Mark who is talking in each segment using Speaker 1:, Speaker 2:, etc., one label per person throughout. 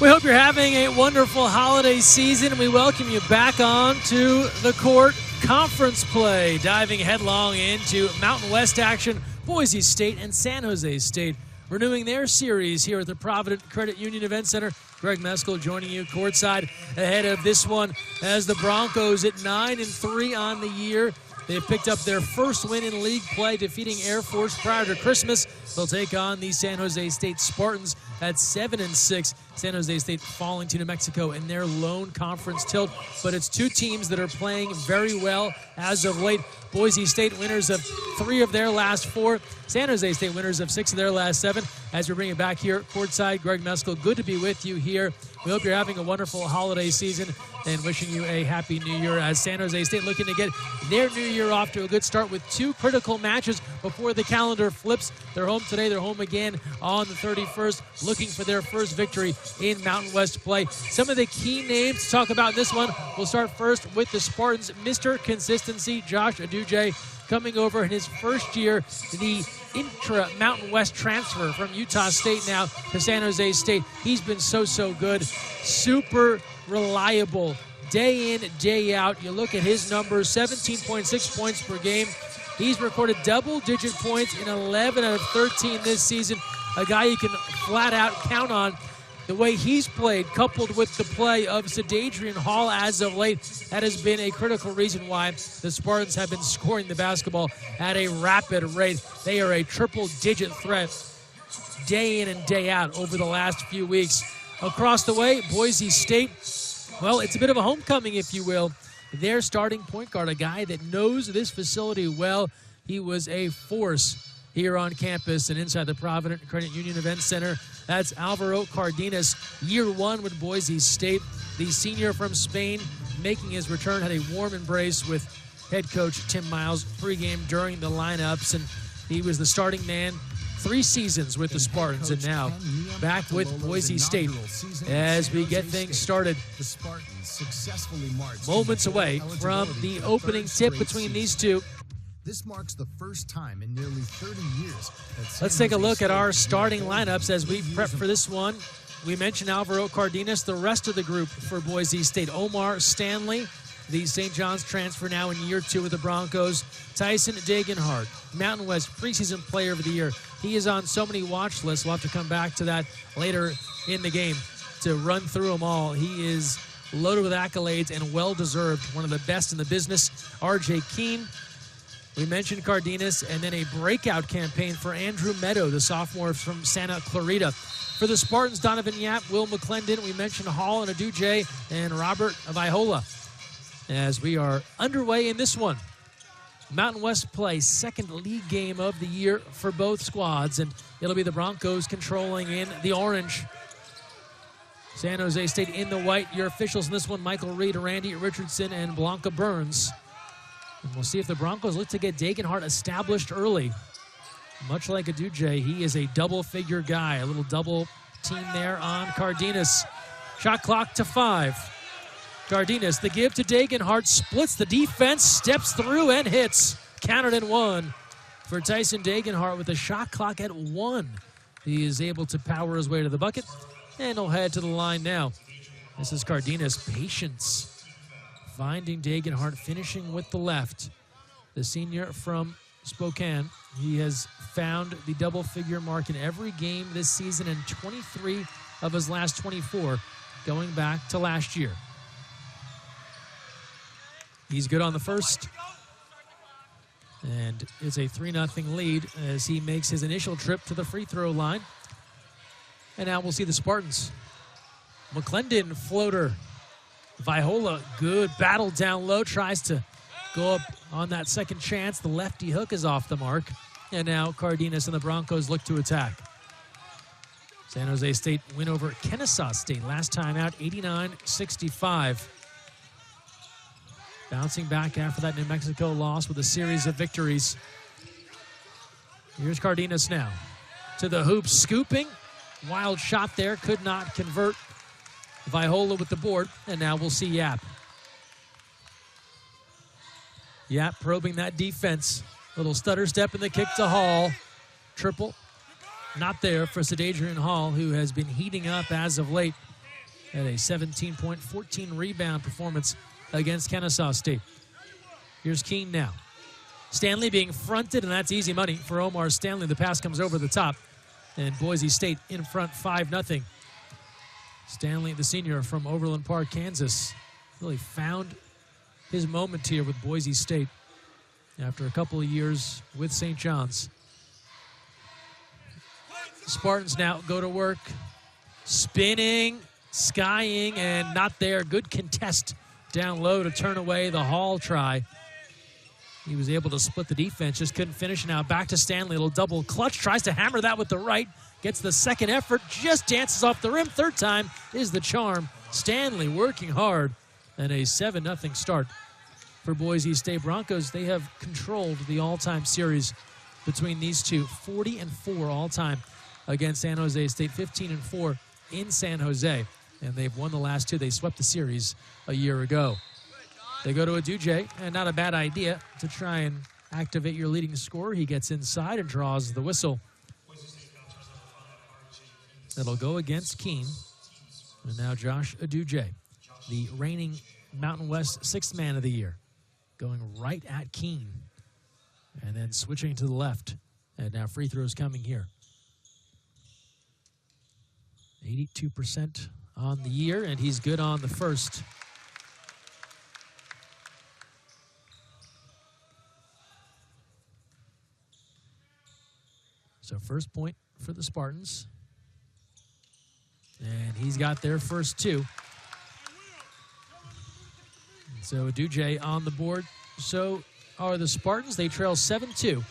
Speaker 1: We hope you're having a wonderful holiday season, and we welcome you back on to the court conference play, diving headlong into Mountain West action. Boise State and San Jose State renewing their series here at the Provident Credit Union Event Center. Greg Meskel joining you courtside ahead of this one as the Broncos at 9-3 on the year. They've picked up their first win in league play, defeating Air Force prior to Christmas. They'll take on the San Jose State Spartans at 7-6. San Jose State falling to New Mexico in their lone conference tilt. But it's two teams that are playing very well as of late. Boise State winners of 3 of their last 4. San Jose State winners of 6 of their last 7. As we bring it back here courtside, Greg Meskel, good to be with you here. We hope you're having a wonderful holiday season and wishing you a happy new year as San Jose State looking to get their new year off to a good start with 2 critical matches before the calendar flips. They're home today. They're home again on the 31st, looking for their first victory in Mountain West play. Some of the key names to talk about in this one. We'll start first with the Spartans. Mr. Consistency, Josh Aduje, coming over in his first year, the intra-Mountain West transfer from Utah State now to San Jose State. He's been so good. Super reliable day in, day out. You look at his numbers, 17.6 points per game. He's recorded double-digit points in 11 out of 13 this season. A guy you can flat out count on. The way he's played, coupled with the play of Sadadrian Hall as of late, that has been a critical reason why the Spartans have been scoring the basketball at a rapid rate. They are a triple-digit threat day in and day out over the last few weeks. Across the way, Boise State, well, it's a bit of a homecoming, if you will. Their starting point guard, a guy that knows this facility well. He was a force here on campus and inside the Provident Credit Union Event Center. That's Alvaro Cardenas, year 1 with Boise State. The senior from Spain making his return, had a warm embrace with head coach Tim Miles pregame during the lineups, and he was the starting man 3 seasons with the Spartans, and now back with Boise State as we get things started. Moments away from the opening tip between these two.
Speaker 2: This marks the first time in nearly 30 years.
Speaker 1: Let's take a look at our starting lineups as we prep for this one. We mentioned Alvaro Cardenas, the rest of the group for Boise State. Omar Stanley, the St. John's transfer now in year 2 with the Broncos. Tyson Dagenhart, Mountain West preseason player of the year. He is on so many watch lists. We'll have to come back to that later in the game to run through them all. He is loaded with accolades and well-deserved. One of the best in the business. R.J. Keene. We mentioned Cardenas, and then a breakout campaign for Andrew Meadow, the sophomore from Santa Clarita. For the Spartans, Donovan Yap, Will McClendon. We mentioned Hall and Aduje and Robert Vaihola. As we are underway in this one, Mountain West play, second league game of the year for both squads, and it'll be the Broncos controlling in the orange. San Jose State in the white. Your officials in this one, Michael Reed, Randy Richardson, and Blanca Burns. And we'll see if the Broncos look to get Dagenhart established early. Much like Aduje, he is a double-figure guy. A little double team there on Cardenas. Shot clock to 5. Cardenas, the give to Dagenhart, splits the defense, steps through, and hits. Counted and 1 for Tyson Dagenhart with a shot clock at 1. He is able to power his way to the bucket, and he'll head to the line now. This is Cardenas' patience. Finding Dagenhart, finishing with the left. The senior from Spokane. He has found the double-figure mark in every game this season in 23 of his last 24, going back to last year. He's good on the first. And it's a 3-0 lead as he makes his initial trip to the free throw line. And now we'll see the Spartans. McClendon, floater. Vaihola, good battle down low, tries to go up on that second chance. The lefty hook is off the mark. And now Cardenas and the Broncos look to attack. San Jose State win over Kennesaw State last time out, 89-65. Bouncing back after that New Mexico loss with a series of victories. Here's Cardenas now. To the hoop, scooping. Wild shot there, could not convert. Vaihola with the board, and now we'll see Yap. Yap probing that defense. Little stutter step in the kick to Hall. Triple. Not there for Sadadrian Hall, who has been heating up as of late. Had a 17-point, 14-rebound performance against Kennesaw State. Here's Keene now. Stanley being fronted, and that's easy money for Omar Stanley. The pass comes over the top, and Boise State in front 5-0. Stanley, the senior from Overland Park, Kansas, really found his moment here with Boise State after a couple of years with St. John's. Spartans now go to work. Spinning, skying, and not there. Good contest down low to turn away the Hall try. He was able to split the defense, just couldn't finish. Now back to Stanley, a little double clutch, tries to hammer that with the right, gets the second effort, just dances off the rim. Third time is the charm. Stanley working hard, and a 7-0 start for Boise State Broncos. They have controlled the all-time series between these two, 40-4 all-time against San Jose State, 15-4 in San Jose, and they've won the last two. They swept the series a year ago. They go to Aduje, and not a bad idea to try and activate your leading scorer. He gets inside and draws the whistle. That'll go against Keene. And now Josh Aduje, the reigning Mountain West sixth man of the year, going right at Keene. And then switching to the left. And now free throws coming here. 82% on the year, and he's good on the first. So first point for the Spartans. And he's got their first two. So Aduje on the board. So are the Spartans. They trail 7-2.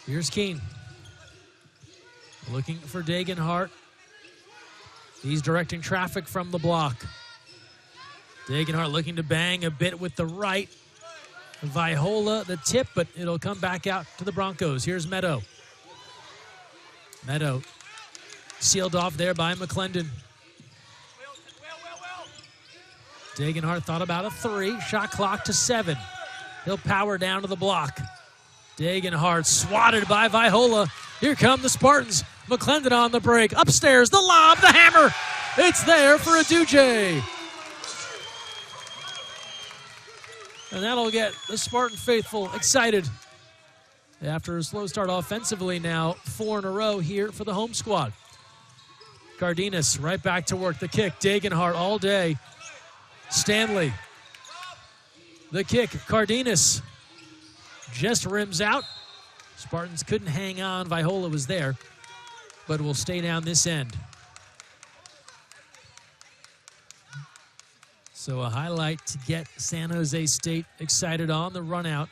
Speaker 1: Here's Keene. Looking for Dagenhart. He's directing traffic from the block. Dagenhart looking to bang a bit with the right. Vaihola the tip, but it'll come back out to the Broncos. Here's Meadow. Meadow sealed off there by McClendon. Dagenhart thought about a three. Shot clock to 7. He'll power down to the block. Dagenhart swatted by Vaihola. Here come the Spartans. McClendon on the break. Upstairs, the lob, the hammer. It's there for Aduje. And that'll get the Spartan faithful excited. After a slow start offensively now, 4 in a row here for the home squad. Cardenas right back to work. The kick, Dagenhart all day. Stanley. The kick, Cardenas. Just rims out. Spartans couldn't hang on. Vaihola was there, but will stay down this end. So a highlight to get San Jose State excited on the run out.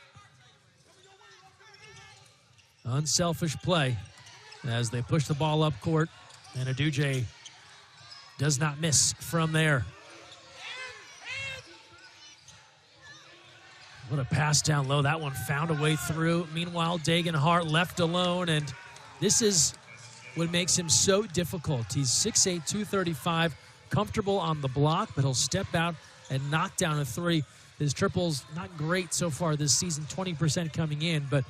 Speaker 1: Unselfish play as they push the ball up court, and Aduje does not miss from there. What a pass down low. That one found a way through. Meanwhile, Dagenhart left alone, and this is what makes him so difficult. He's 6'8", 235, comfortable on the block, but he'll step out and knock down a three. His triples, not great so far this season, 20% coming in, but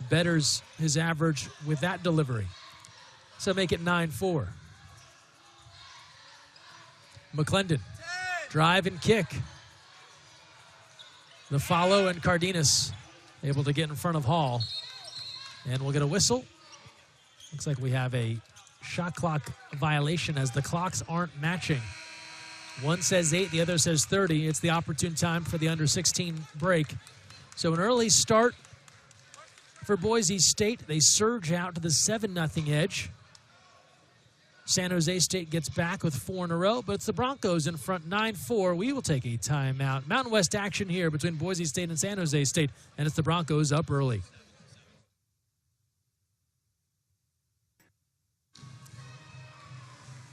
Speaker 1: betters his average with that delivery. So make it 9-4. McClendon, drive and kick. The follow, and Cardenas able to get in front of Hall. And we'll get a whistle. Looks like we have a shot clock violation as the clocks aren't matching. One says 8, the other says 30. It's the opportune time for the under-16 break. So an early start for Boise State. They surge out to the 7-0 edge. San Jose State gets back with 4 in a row, but it's the Broncos in front 9-4. We will take a timeout. Mountain West action here between Boise State and San Jose State, and it's the Broncos up early.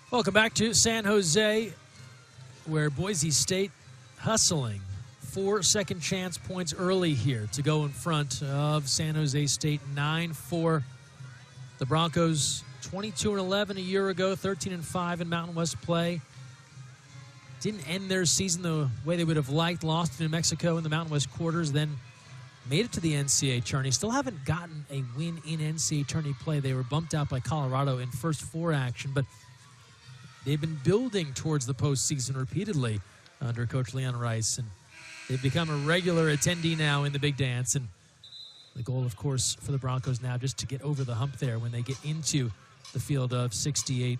Speaker 1: Welcome back to San Jose, where Boise State hustling 4 second chance points early here to go in front of San Jose State 9-4. The Broncos 22-11 a year ago, 13-5 in Mountain West play. Didn't end their season the way they would have liked. Lost to New Mexico in the Mountain West quarters, then made it to the NCAA tourney. Still haven't gotten a win in NCAA tourney play. They were bumped out by Colorado in first four action, but they've been building towards the postseason repeatedly under Coach Leon Rice, and they've become a regular attendee now in the big dance. And the goal, of course, for the Broncos now just to get over the hump there when they get into the field of 68.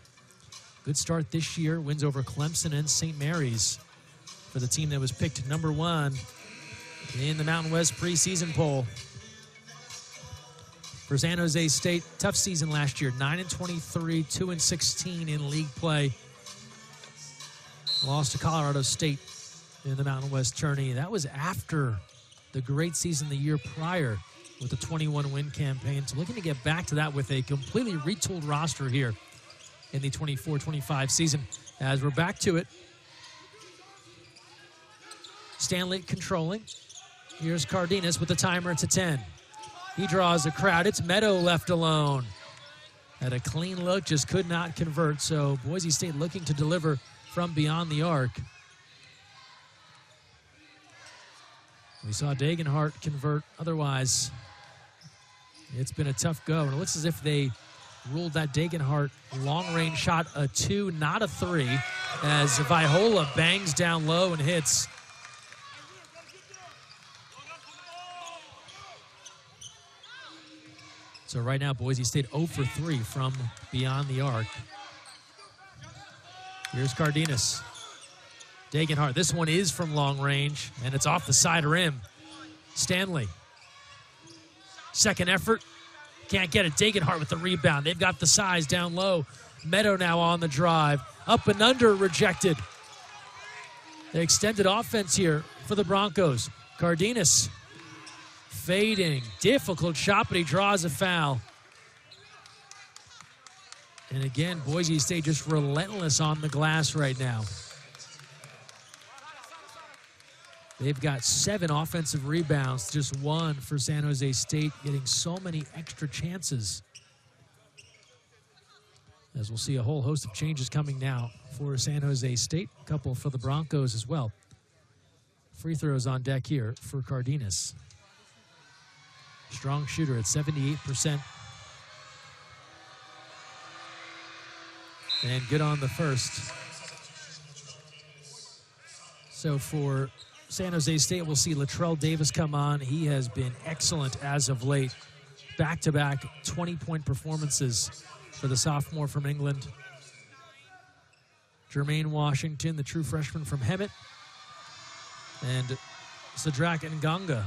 Speaker 1: Good start this year. Wins over Clemson and St. Mary's for the team that was picked number 1 in the Mountain West preseason poll. For San Jose State, tough season last year. 9-23, 2-16 in league play. Lost to Colorado State in the Mountain West tourney. That was after the great season the year prior with the 21-win campaign. So looking to get back to that with a completely retooled roster here in the 24-25 season. As we're back to it, Stanley controlling. Here's Cardenas with the timer to 10. He draws a crowd. It's Meadow left alone. Had a clean look, just could not convert. So Boise State looking to deliver from beyond the arc. We saw Degenhart convert. Otherwise, it's been a tough go. And it looks as if they ruled that Degenhart long-range shot a 2, not a 3, as Vaihola bangs down low and hits. So right now, Boise State 0 for 3 from beyond the arc. Here's Cardenas. Degenhart, this one is from long range, and it's off the side rim. Stanley. Second effort. Can't get it. Degenhart with the rebound. They've got the size down low. Meadow now on the drive. Up and under, rejected. The extended offense here for the Broncos. Cardenas fading. Difficult shot, but he draws a foul. And again, Boise State just relentless on the glass right now. They've got 7 offensive rebounds, just 1 for San Jose State, getting so many extra chances. As we'll see a whole host of changes coming now for San Jose State, a couple for the Broncos as well. Free throws on deck here for Cardenas. Strong shooter at 78%. And good on the first. So for San Jose State, we'll see Latrell Davis come on. He has been excellent as of late. Back-to-back 20-point performances for the sophomore from England. Jermaine Washington, the true freshman from Hemet. And Sadrak Nganga.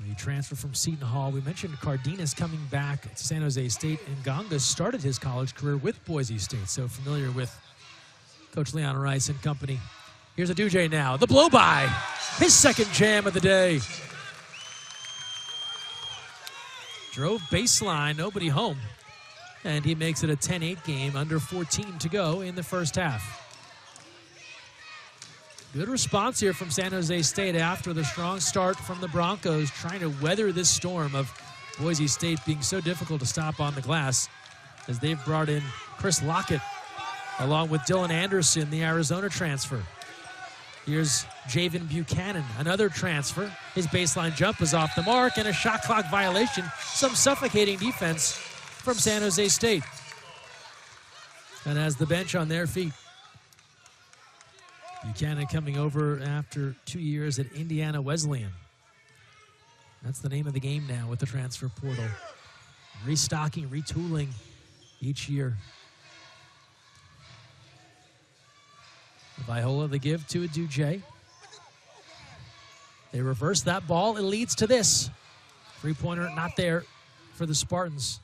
Speaker 1: He transferred from Seton Hall. We mentioned Cardenas coming back to San Jose State. Nganga started his college career with Boise State, so familiar with Coach Leon Rice and company. Here's Aduje now. The blow-by. His second jam of the day. Drove baseline, nobody home. And he makes it a 10-8 game, under 14 to go in the first half. Good response here from San Jose State after the strong start from the Broncos, trying to weather this storm of Boise State being so difficult to stop on the glass, as they've brought in Chris Lockett along with Dylan Anderson, the Arizona transfer. Here's Javen Buchanan, another transfer. His baseline jump is off the mark, and a shot clock violation. Some suffocating defense from San Jose State. And has the bench on their feet. Buchanan coming over after 2 years at Indiana Wesleyan. That's the name of the game now with the transfer portal. Restocking, retooling each year. Vaihola the give to Aduje. They reverse that ball. It leads to this. Three-pointer not there for the Spartans.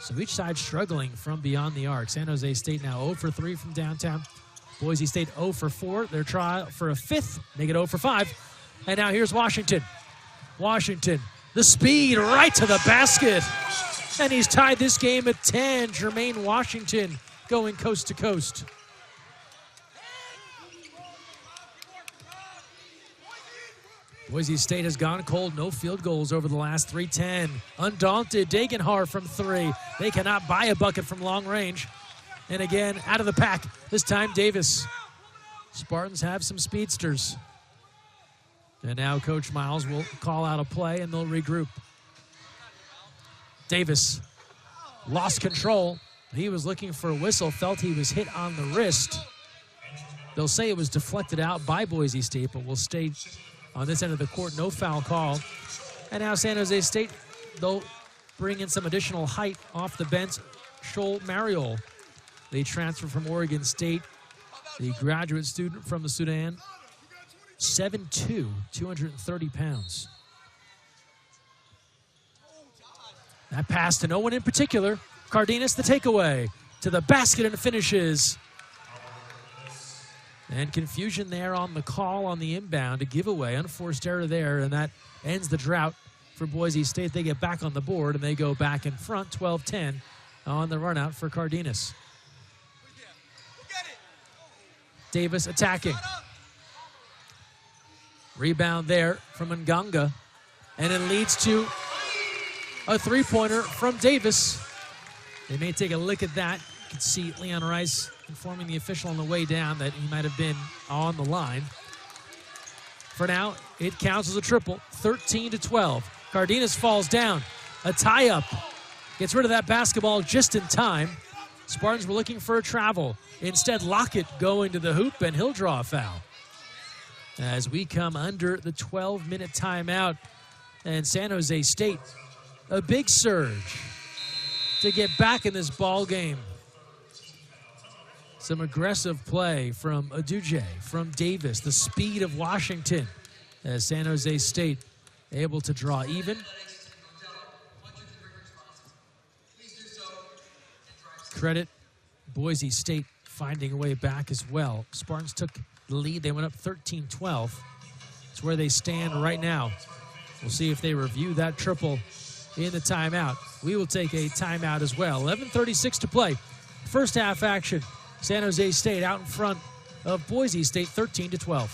Speaker 1: So each side struggling from beyond the arc. San Jose State now 0 for 3 from downtown. Boise State 0 for 4. Their try for a 5th. Make it 0 for 5. And now here's Washington. Washington, the speed right to the basket. And he's tied this game at 10. Jermaine Washington going coast to coast. Boise State has gone cold. No field goals over the last 3:10. Undaunted, Degenhart from 3. They cannot buy a bucket from long range. And again, out of the pack. This time, Davis. Spartans have some speedsters. And now Coach Miles will call out a play, and they'll regroup. Davis lost control. He was looking for a whistle, felt he was hit on the wrist. They'll say it was deflected out by Boise State, but will stay on this end of the court. No foul call. And now San Jose State, they'll bring in some additional height off the bench. Shoal Mariol, they transfer from Oregon State, the graduate student from the Sudan. 7'2", 230 pounds. That pass to no one in particular. Cardenas, the takeaway, to the basket and finishes. And confusion there on the call on the inbound, a giveaway, unforced error there, and that ends the drought for Boise State. They get back on the board, and they go back in front, 12-10 on the run out for Cardenas. Davis attacking. Rebound there from Nganga, and it leads to a three-pointer from Davis. They may take a look at that. You can see Leon Rice informing the official on the way down that he might have been on the line. For now, it counts as a triple, 13-12. Cardenas falls down. A tie-up. Gets rid of that basketball just in time. Spartans were looking for a travel. Instead, Lockett going to the hoop, and he'll draw a foul. As we come under the 12-minute timeout, and San Jose State, a big surge to get back in this ball game. Some aggressive play from Aduje, from Davis, the speed of Washington, as San Jose State able to draw even. Credit Boise State finding a way back as well. Spartans took the lead. They went up 13-12. It's where they stand right now. We'll see if they review that triple in the timeout. We will take a timeout as well. 11:36 to play. First half action. San Jose State out in front of Boise State, 13-12.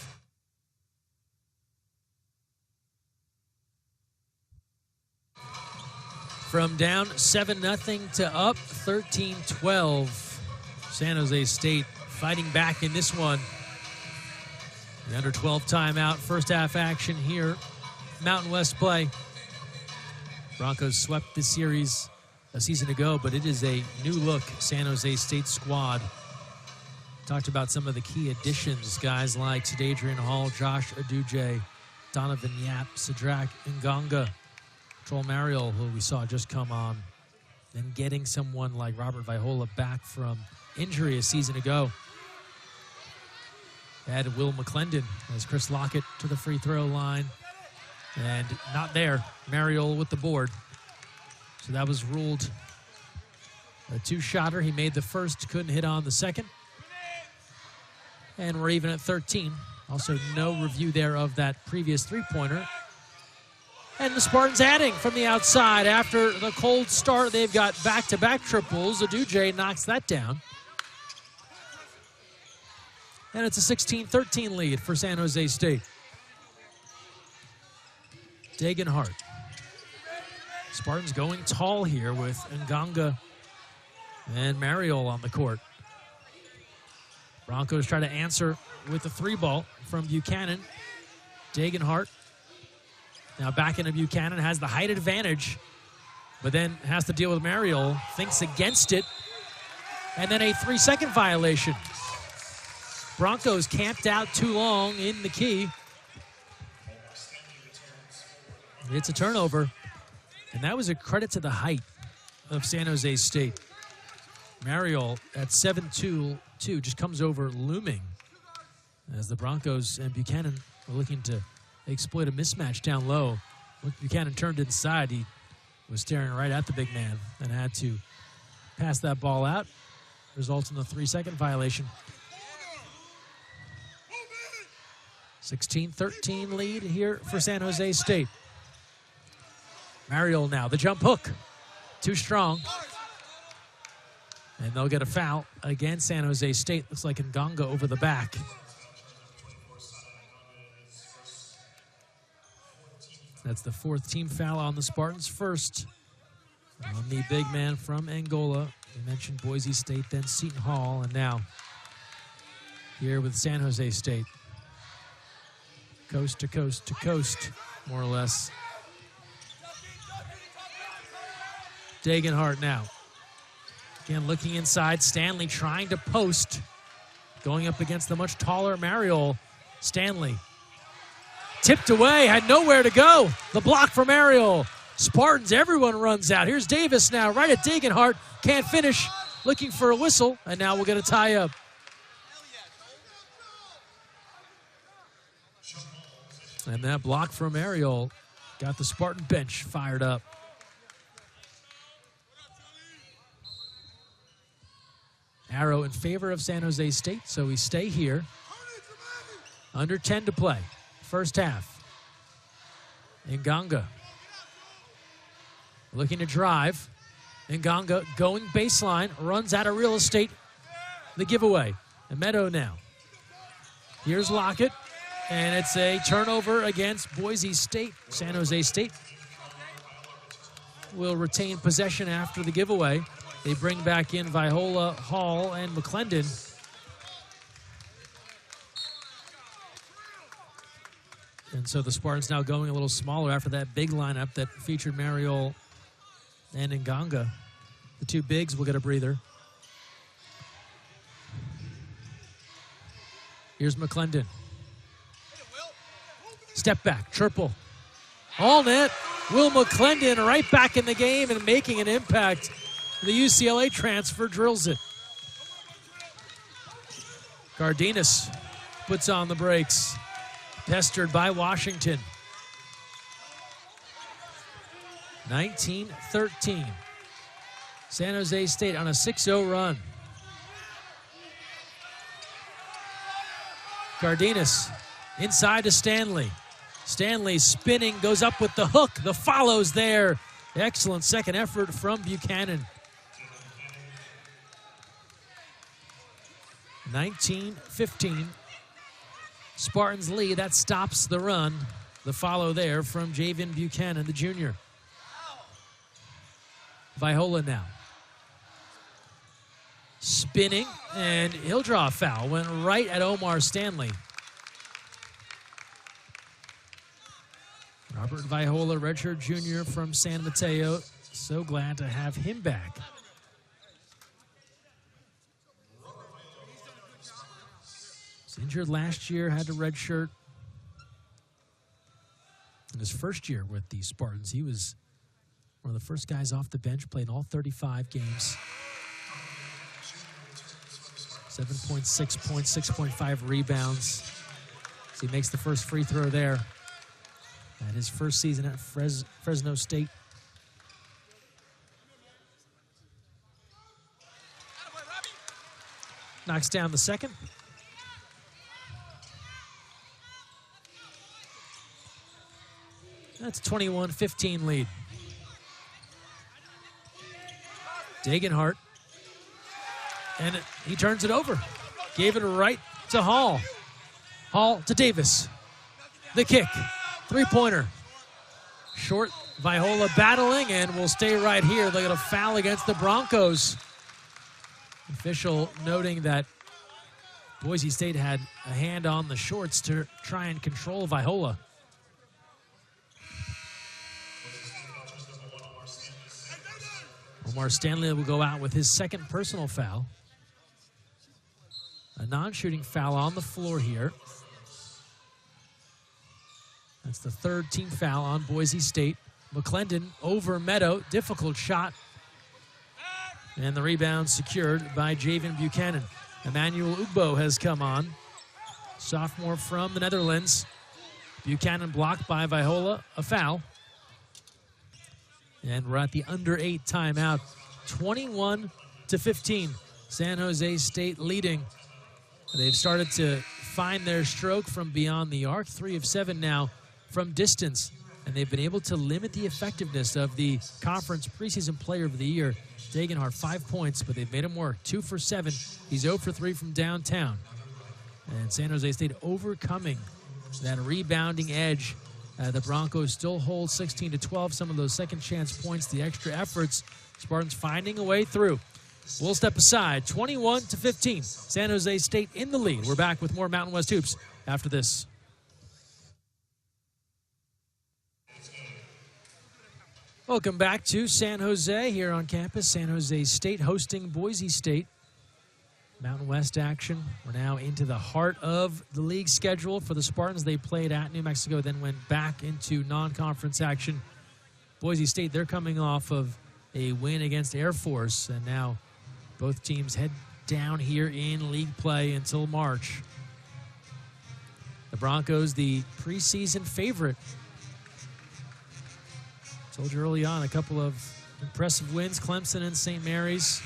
Speaker 1: From down 7-0 to up 13-12. San Jose State fighting back in this one. The under 12 timeout, first half action here. Mountain West play. Broncos swept this series a season ago, but it is a new look San Jose State squad. Talked about some of the key additions, guys like Sadadrian Hall, Josh Aduje, Donovan Yap, Sidrak Nganga, Troll Mariol, who we saw just come on, and getting someone like Robert Vaihola back from injury a season ago. Added Will McClendon as Chris Lockett to the free throw line. And not there. Mariol with the board. So that was ruled a two-shotter. He made the first, couldn't hit on the second. And we're even at 13. Also no review there of that previous three-pointer. And the Spartans adding from the outside. After the cold start, they've got back-to-back triples. Aduje knocks that down. And it's a 16-13 lead for San Jose State. Degenhart. Spartans going tall here with Nganga and Mariol on the court. Broncos try to answer with the three ball from Buchanan. Degenhart now back into Buchanan, has the height advantage, but then has to deal with Mariol, thinks against it, and then a 3-second violation. Broncos camped out too long in the key. It's a turnover, and that was a credit to the height of San Jose State. Mariol at 7'2", just comes over looming as the Broncos and Buchanan are looking to exploit a mismatch down low. When Buchanan turned inside, he was staring right at the big man and had to pass that ball out. Results in the 3-second violation. 16-13 lead here for San Jose State. Mariol now, the jump hook. Too strong. And they'll get a foul against San Jose State. Looks like Nganga over the back. That's the fourth team foul on the Spartans. First on the big man from Angola. We mentioned Boise State, then Seton Hall, and now here with San Jose State. Coast to coast to coast, more or less. Degenhardt now. Again, looking inside. Stanley trying to post. Going up against the much taller Mariol. Stanley. Tipped away, had nowhere to go. The block from Mariol. Spartans, everyone runs out. Here's Davis now, right at Degenhardt. Can't finish. Looking for a whistle, and now we'll get a tie-up. And that block from Mariol got the Spartan bench fired up. Arrow in favor of San Jose State, so we stay here. Under 10 to play, first half. Nganga looking to drive. Nganga going baseline, runs out of real estate. The giveaway. And Meadow now. Here's Lockett, and it's a turnover against Boise State. San Jose State will retain possession after the giveaway. They bring back in Vaihola, Hall, and McClendon. And so the Spartans now going a little smaller after that big lineup that featured Mariol and Nganga. The two bigs will get a breather. Here's McClendon. Step back, triple. All net. Will McClendon right back in the game and making an impact. The UCLA transfer drills it. Cardenas puts on the brakes. Pestered by Washington. 19-13. San Jose State on a 6-0 run. Cardenas inside to Stanley. Stanley spinning, goes up with the hook. The follow's there. Excellent second effort from Buchanan. 19-15. Spartans lead. That stops the run. The follow there from Javen Buchanan, the junior. Vaihola now. Spinning, and he'll draw a foul. Went right at Omar Stanley. Robert Vaihola, redshirt junior from San Mateo. So glad to have him back. Was injured last year, had to redshirt. In his first year with the Spartans, he was one of the first guys off the bench, played all 35 games. 7.6 points, 6.5 rebounds. So he makes the first free throw there at his first season at Fresno State. Knocks down the second. That's a 21-15 lead. Degenhardt. And he turns it over. Gave it right to Hall. Hall to Davis. The kick. Three-pointer. Short. Vaihola battling, and will stay right here. They got a foul against the Broncos. Official noting that Boise State had a hand on the shorts to try and control Vaihola. Omar Stanley will go out with his second personal foul. A non-shooting foul on the floor here. That's the third team foul on Boise State. McClendon over Meadow. Difficult shot. And the rebound secured by Javen Buchanan. Emmanuel Ugbo has come on. Sophomore from the Netherlands. Buchanan blocked by Vaihola. A foul. And we're at the under 8 timeout. 21-15. San Jose State leading. They've started to find their stroke from beyond the arc. 3 of 7 now from distance. And they've been able to limit the effectiveness of the conference preseason player of the year. Degenhardt, 5 points, but they've made him work. 2 for 7. He's 0 for 3 from downtown. And San Jose State overcoming that rebounding edge. The Broncos still hold 16-12. Some of those second chance points, the extra efforts. Spartans finding a way through. We'll step aside. 21-15. San Jose State in the lead. We're back with more Mountain West Hoops after this. Welcome back to San Jose here on campus. San Jose State hosting Boise State. Mountain West action. We're now into the heart of the league schedule for the Spartans. They played at New Mexico, then went back into non-conference action. Boise State, they're coming off of a win against Air Force, and now both teams head down here in league play until March. The Broncos, the preseason favorite. Told you early on, a couple of impressive wins, Clemson and St. Mary's.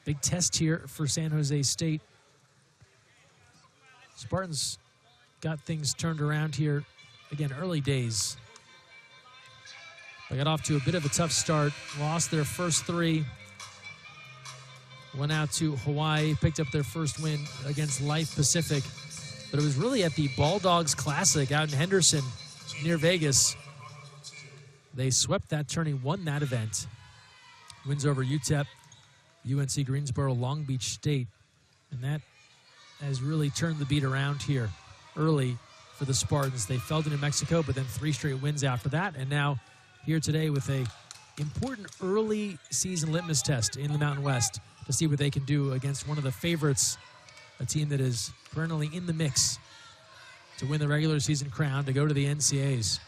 Speaker 1: Big test here for San Jose State. Spartans got things turned around here, again, early days. They got off to a bit of a tough start, lost their first three, went out to Hawaii, picked up their first win against Life Pacific. But it was really at the Ball Dogs Classic out in Henderson near Vegas. They swept that tourney, won that event. Wins over UTEP, UNC Greensboro, Long Beach State. And that has really turned the beat around here early for the Spartans. They fell to New Mexico, but then 3 straight wins after that. And now here today with a important early season litmus test in the Mountain West to see what they can do against one of the favorites, a team that is perennially in the mix to win the regular season crown, to go to the NCAAs.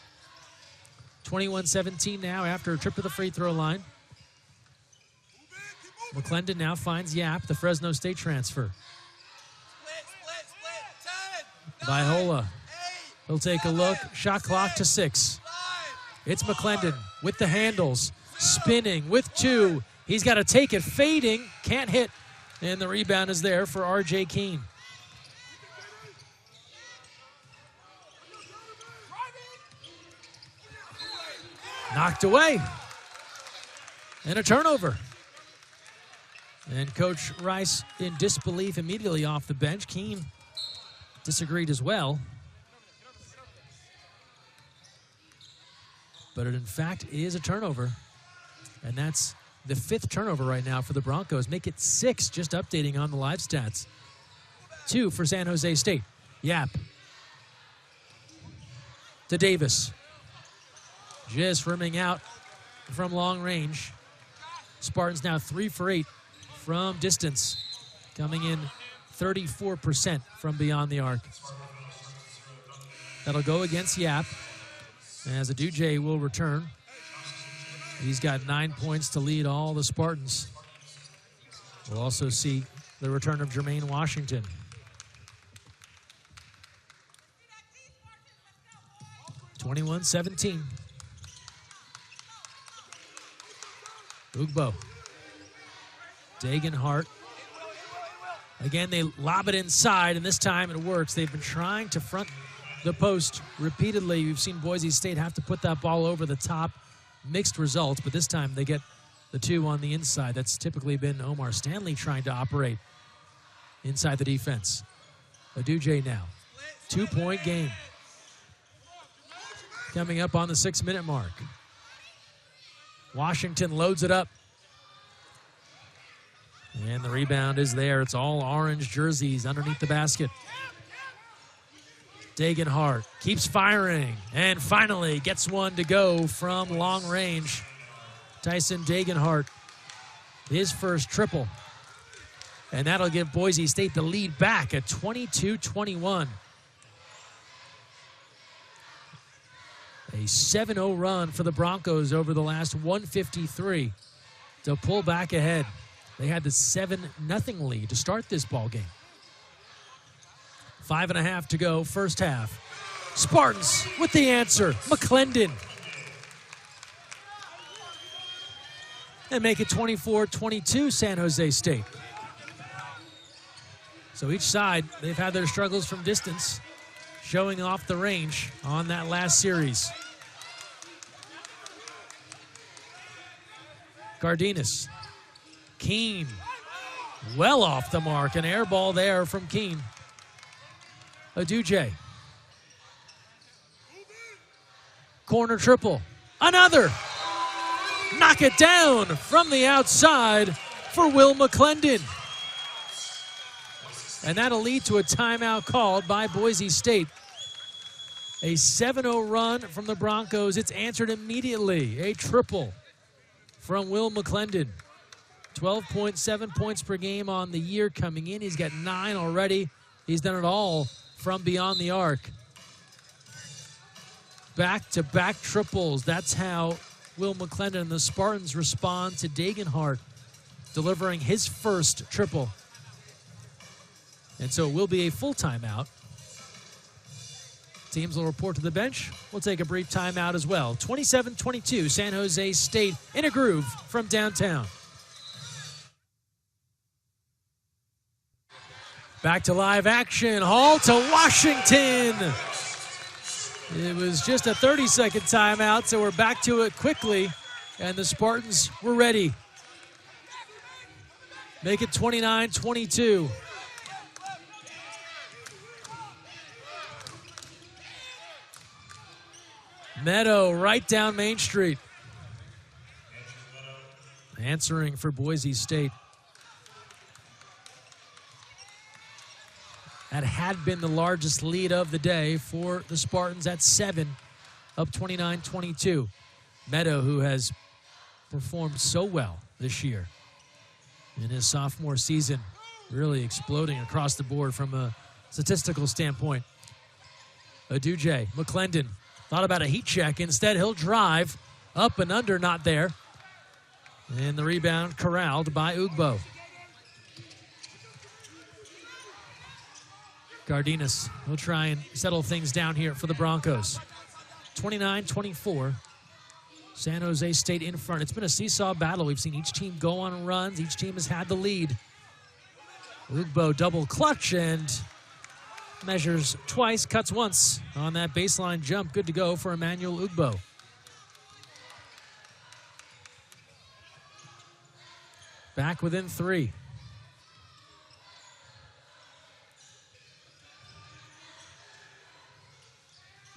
Speaker 1: 21-17 now after a trip to the free throw line. McClendon now finds Yap, the Fresno State transfer. Viola. He'll take a look. Shot clock to 6. It's McClendon with the handles. Spinning with 2. He's got to take it. Fading. Can't hit. And the rebound is there for R.J. Keene. Knocked away. And a turnover. And Coach Rice in disbelief immediately off the bench. Keene disagreed as well. But it in fact is a turnover. And that's the 5th turnover right now for the Broncos. Make it 6, just updating on the live stats. 2 for San Jose State. Yap. To Davis. Just rimming out from long range. Spartans now 3 for 8 from distance. Coming in 34% from beyond the arc. That'll go against Yap. As Aduje will return. He's got 9 points to lead all the Spartans. We'll also see the return of Jermaine Washington. (21-17). Ugbo. Dagenhart. Again, they lob it inside, and this time it works. They've been trying to front the post repeatedly. We've seen Boise State have to put that ball over the top. Mixed results, but this time they get the 2 on the inside. That's typically been Omar Stanley trying to operate inside the defense. Aduje now. 2-point game. Coming up on the 6-minute mark. Washington loads it up. And the rebound is there. It's all orange jerseys underneath the basket. Dagenhart keeps firing and finally gets one to go from long range. Tyson Dagenhart, his first triple. And that'll give Boise State the lead back at 22-21. A 7-0 run for the Broncos over the last 153 to pull back ahead. They had the 7-0 lead to start this ball game. 5.5 to go, first half. Spartans with the answer, McClendon. And make it 24-22, San Jose State. So each side, they've had their struggles from distance, showing off the range on that last series. Cardenas. Keene. Well off the mark. An air ball there from Keene. Aduje. Corner triple. Another. Knock it down from the outside for Will McClendon. And that'll lead to a timeout called by Boise State. A 7-0 run from the Broncos. It's answered immediately. A triple from Will McClendon. 12.7 points per game on the year coming in. He's got 9 already. He's done it all from beyond the arc. Back-to-back triples. That's how Will McClendon and the Spartans respond to Degenhart delivering his first triple. And so it will be a full timeout. Teams will report to the bench. We'll take a brief timeout as well. 27-22, San Jose State in a groove from downtown. Back to live action. Hall to Washington. It was just a 30-second timeout, so we're back to it quickly, and the Spartans were ready. Make it 29-22. Meadow right down Main Street. Answering for Boise State. That had been the largest lead of the day for the Spartans at 7, up 29-22. Meadow, who has performed so well this year in his sophomore season, really exploding across the board from a statistical standpoint. Aduje, McClendon, thought about a heat check. Instead, he'll drive up and under, not there. And the rebound corralled by Ugbo. Gardinas will try and settle things down here for the Broncos. 29-24. San Jose State in front. It's been a seesaw battle. We've seen each team go on runs. Each team has had the lead. Ugbo double clutch and measures twice, cuts once on that baseline jump. Good to go for Emmanuel Ugbo. Back within 3.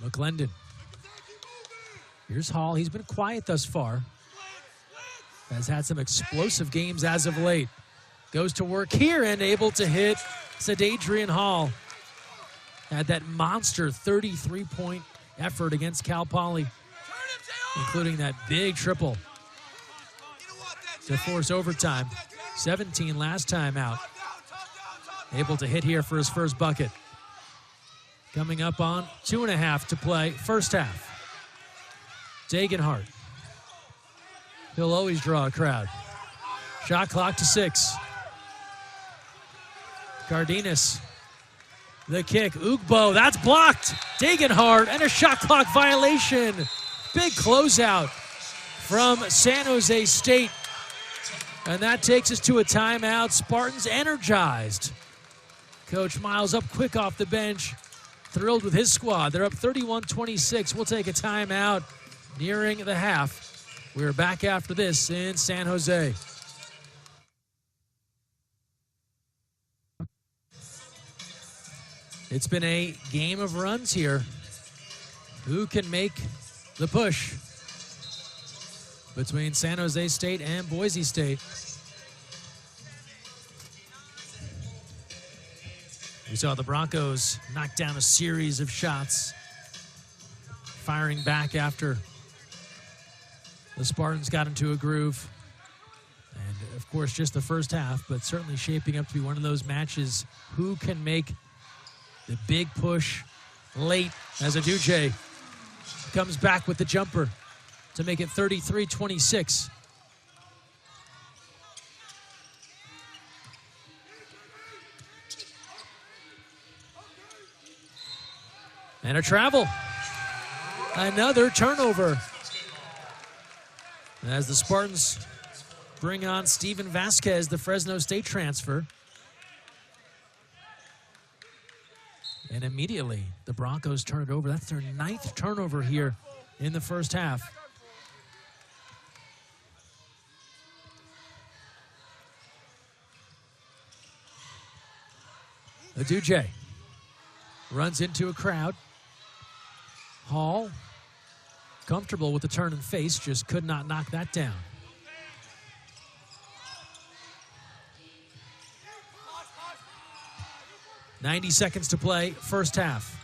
Speaker 1: McClendon. Here's Hall. He's been quiet thus far. Has had some explosive games as of late. Goes to work here and able to hit Sadadrian Hall. Had that monster 33-point effort against Cal Poly, including that big triple to force overtime. 17 last time out. Able to hit here for his first bucket. Coming up on 2.5 to play, first half. Degenhart. He'll always draw a crowd. Shot clock to 6. Gardinas. The kick. Ugbo, that's blocked. Degenhart and a shot clock violation. Big closeout from San Jose State. And that takes us to a timeout. Spartans energized. Coach Miles up quick off the bench. Thrilled with his squad. They're up 31-26. We'll take a timeout nearing the half. We're back after this in San Jose. It's been a game of runs here. Who can make the push between San Jose State and Boise State? We saw the Broncos knock down a series of shots, firing back after the Spartans got into a groove. And, of course, just the first half, but certainly shaping up to be one of those matches. Who can make the big push late as Aduje comes back with the jumper to make it 33-26. And a travel. Another turnover. As the Spartans bring on Steven Vasquez, the Fresno State transfer. And immediately, the Broncos turn it over. That's their 9th turnover here in the first half. Aduje runs into a crowd. Hall, comfortable with the turn and face, just could not knock that down. .90 seconds to play, first half.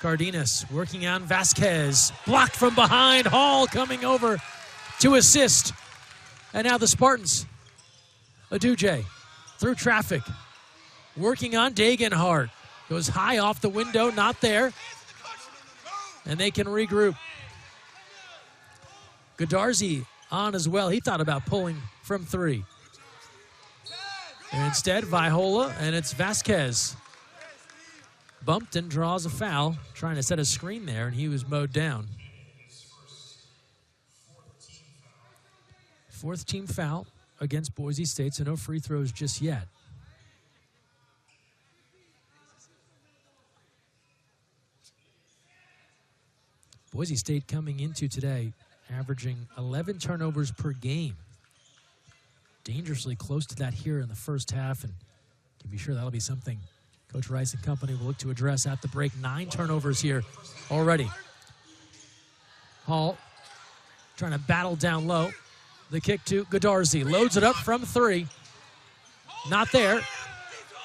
Speaker 1: Cardenas working on Vasquez. Blocked from behind. Hall coming over to assist. And now the Spartans. Aduje through traffic. Working on Dagenhart. Goes high off the window, not there. And they can regroup. Godarzi on as well. He thought about pulling from 3. And instead, Vaihola, and it's Vasquez. Bumped and draws a foul, trying to set a screen there, and he was mowed down. 4th team foul against Boise State, so no free throws just yet. Boise State coming into today averaging 11 turnovers per game. Dangerously close to that here in the first half, and can be sure that'll be something Coach Rice and company will look to address at the break. 9 turnovers here already. Hall trying to battle down low. The kick to Godarzi. Loads it up from 3. Not there.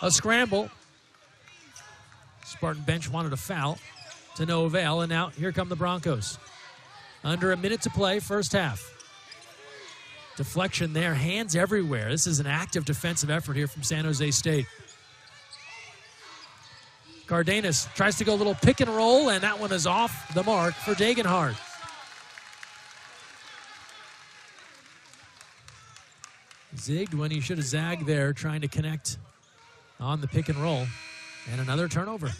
Speaker 1: A scramble. Spartan bench wanted a foul. To no avail, and now here come the Broncos. Under a minute to play, first half. Deflection there, hands everywhere. This is an active defensive effort here from San Jose State. Cardenas tries to go a little pick and roll, and that one is off the mark for Dagenhart. Zigged when he should have zagged there, trying to connect on the pick and roll. And another turnover.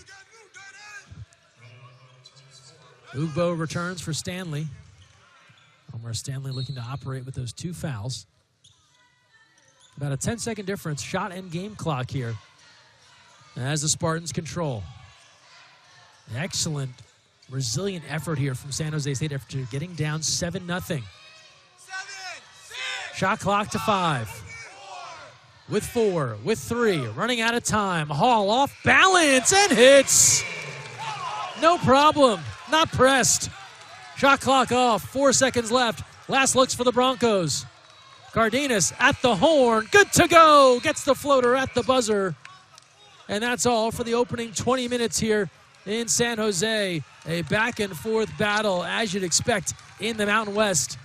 Speaker 1: Ugbo returns for Stanley. Omar Stanley looking to operate with those 2 fouls. About a 10-second difference, shot and game clock here as the Spartans control. Excellent, resilient effort here from San Jose State after getting down 7-0. Shot clock to 5. With 4, with 3, running out of time. Hall off balance and hits. No problem. Not pressed. Shot clock off. 4 seconds left. Last looks for the Broncos. Cardenas at the horn. Good to go. Gets the floater at the buzzer. And that's all for the opening 20 minutes here in San Jose. A back and forth battle, as you'd expect, in the Mountain West.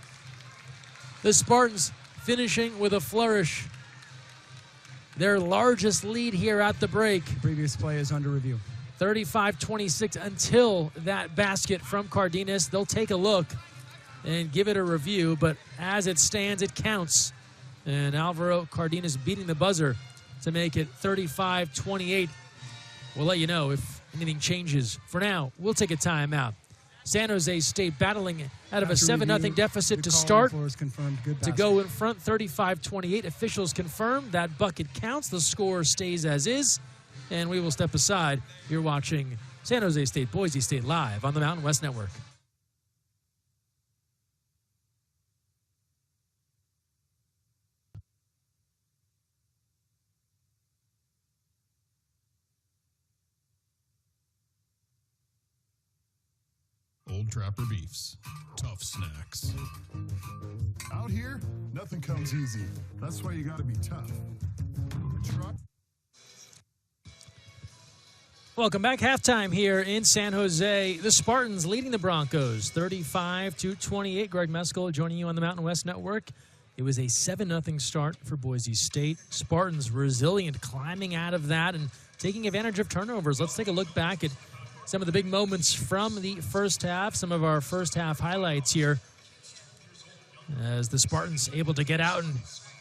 Speaker 1: The Spartans finishing with a flourish. Their largest lead here at the break.
Speaker 3: Previous play is under review.
Speaker 1: 35-26 until that basket from Cardenas. They'll take a look and give it a review, but as it stands, it counts. And Alvaro Cardenas beating the buzzer to make it 35-28. We'll let you know if anything changes. For now, we'll take a timeout. San Jose State battling out of a 7-0 deficit to start. To go in front, 35-28. Officials confirm that bucket counts. The score stays as is. And we will step aside. You're watching San Jose State, Boise State live on the Mountain West Network.
Speaker 4: Old Trapper Beefs. Tough snacks.
Speaker 2: Out here, nothing comes easy. That's why you got to be tough.
Speaker 1: Welcome back. Halftime here in San Jose. The Spartans leading the Broncos 35-28. Greg Meskel joining you on the Mountain West Network. It was a 7-0 start for Boise State. Spartans resilient, climbing out of that and taking advantage of turnovers. Let's take a look back at some of the big moments from the first half, some of our first half highlights here. As the Spartans able to get out and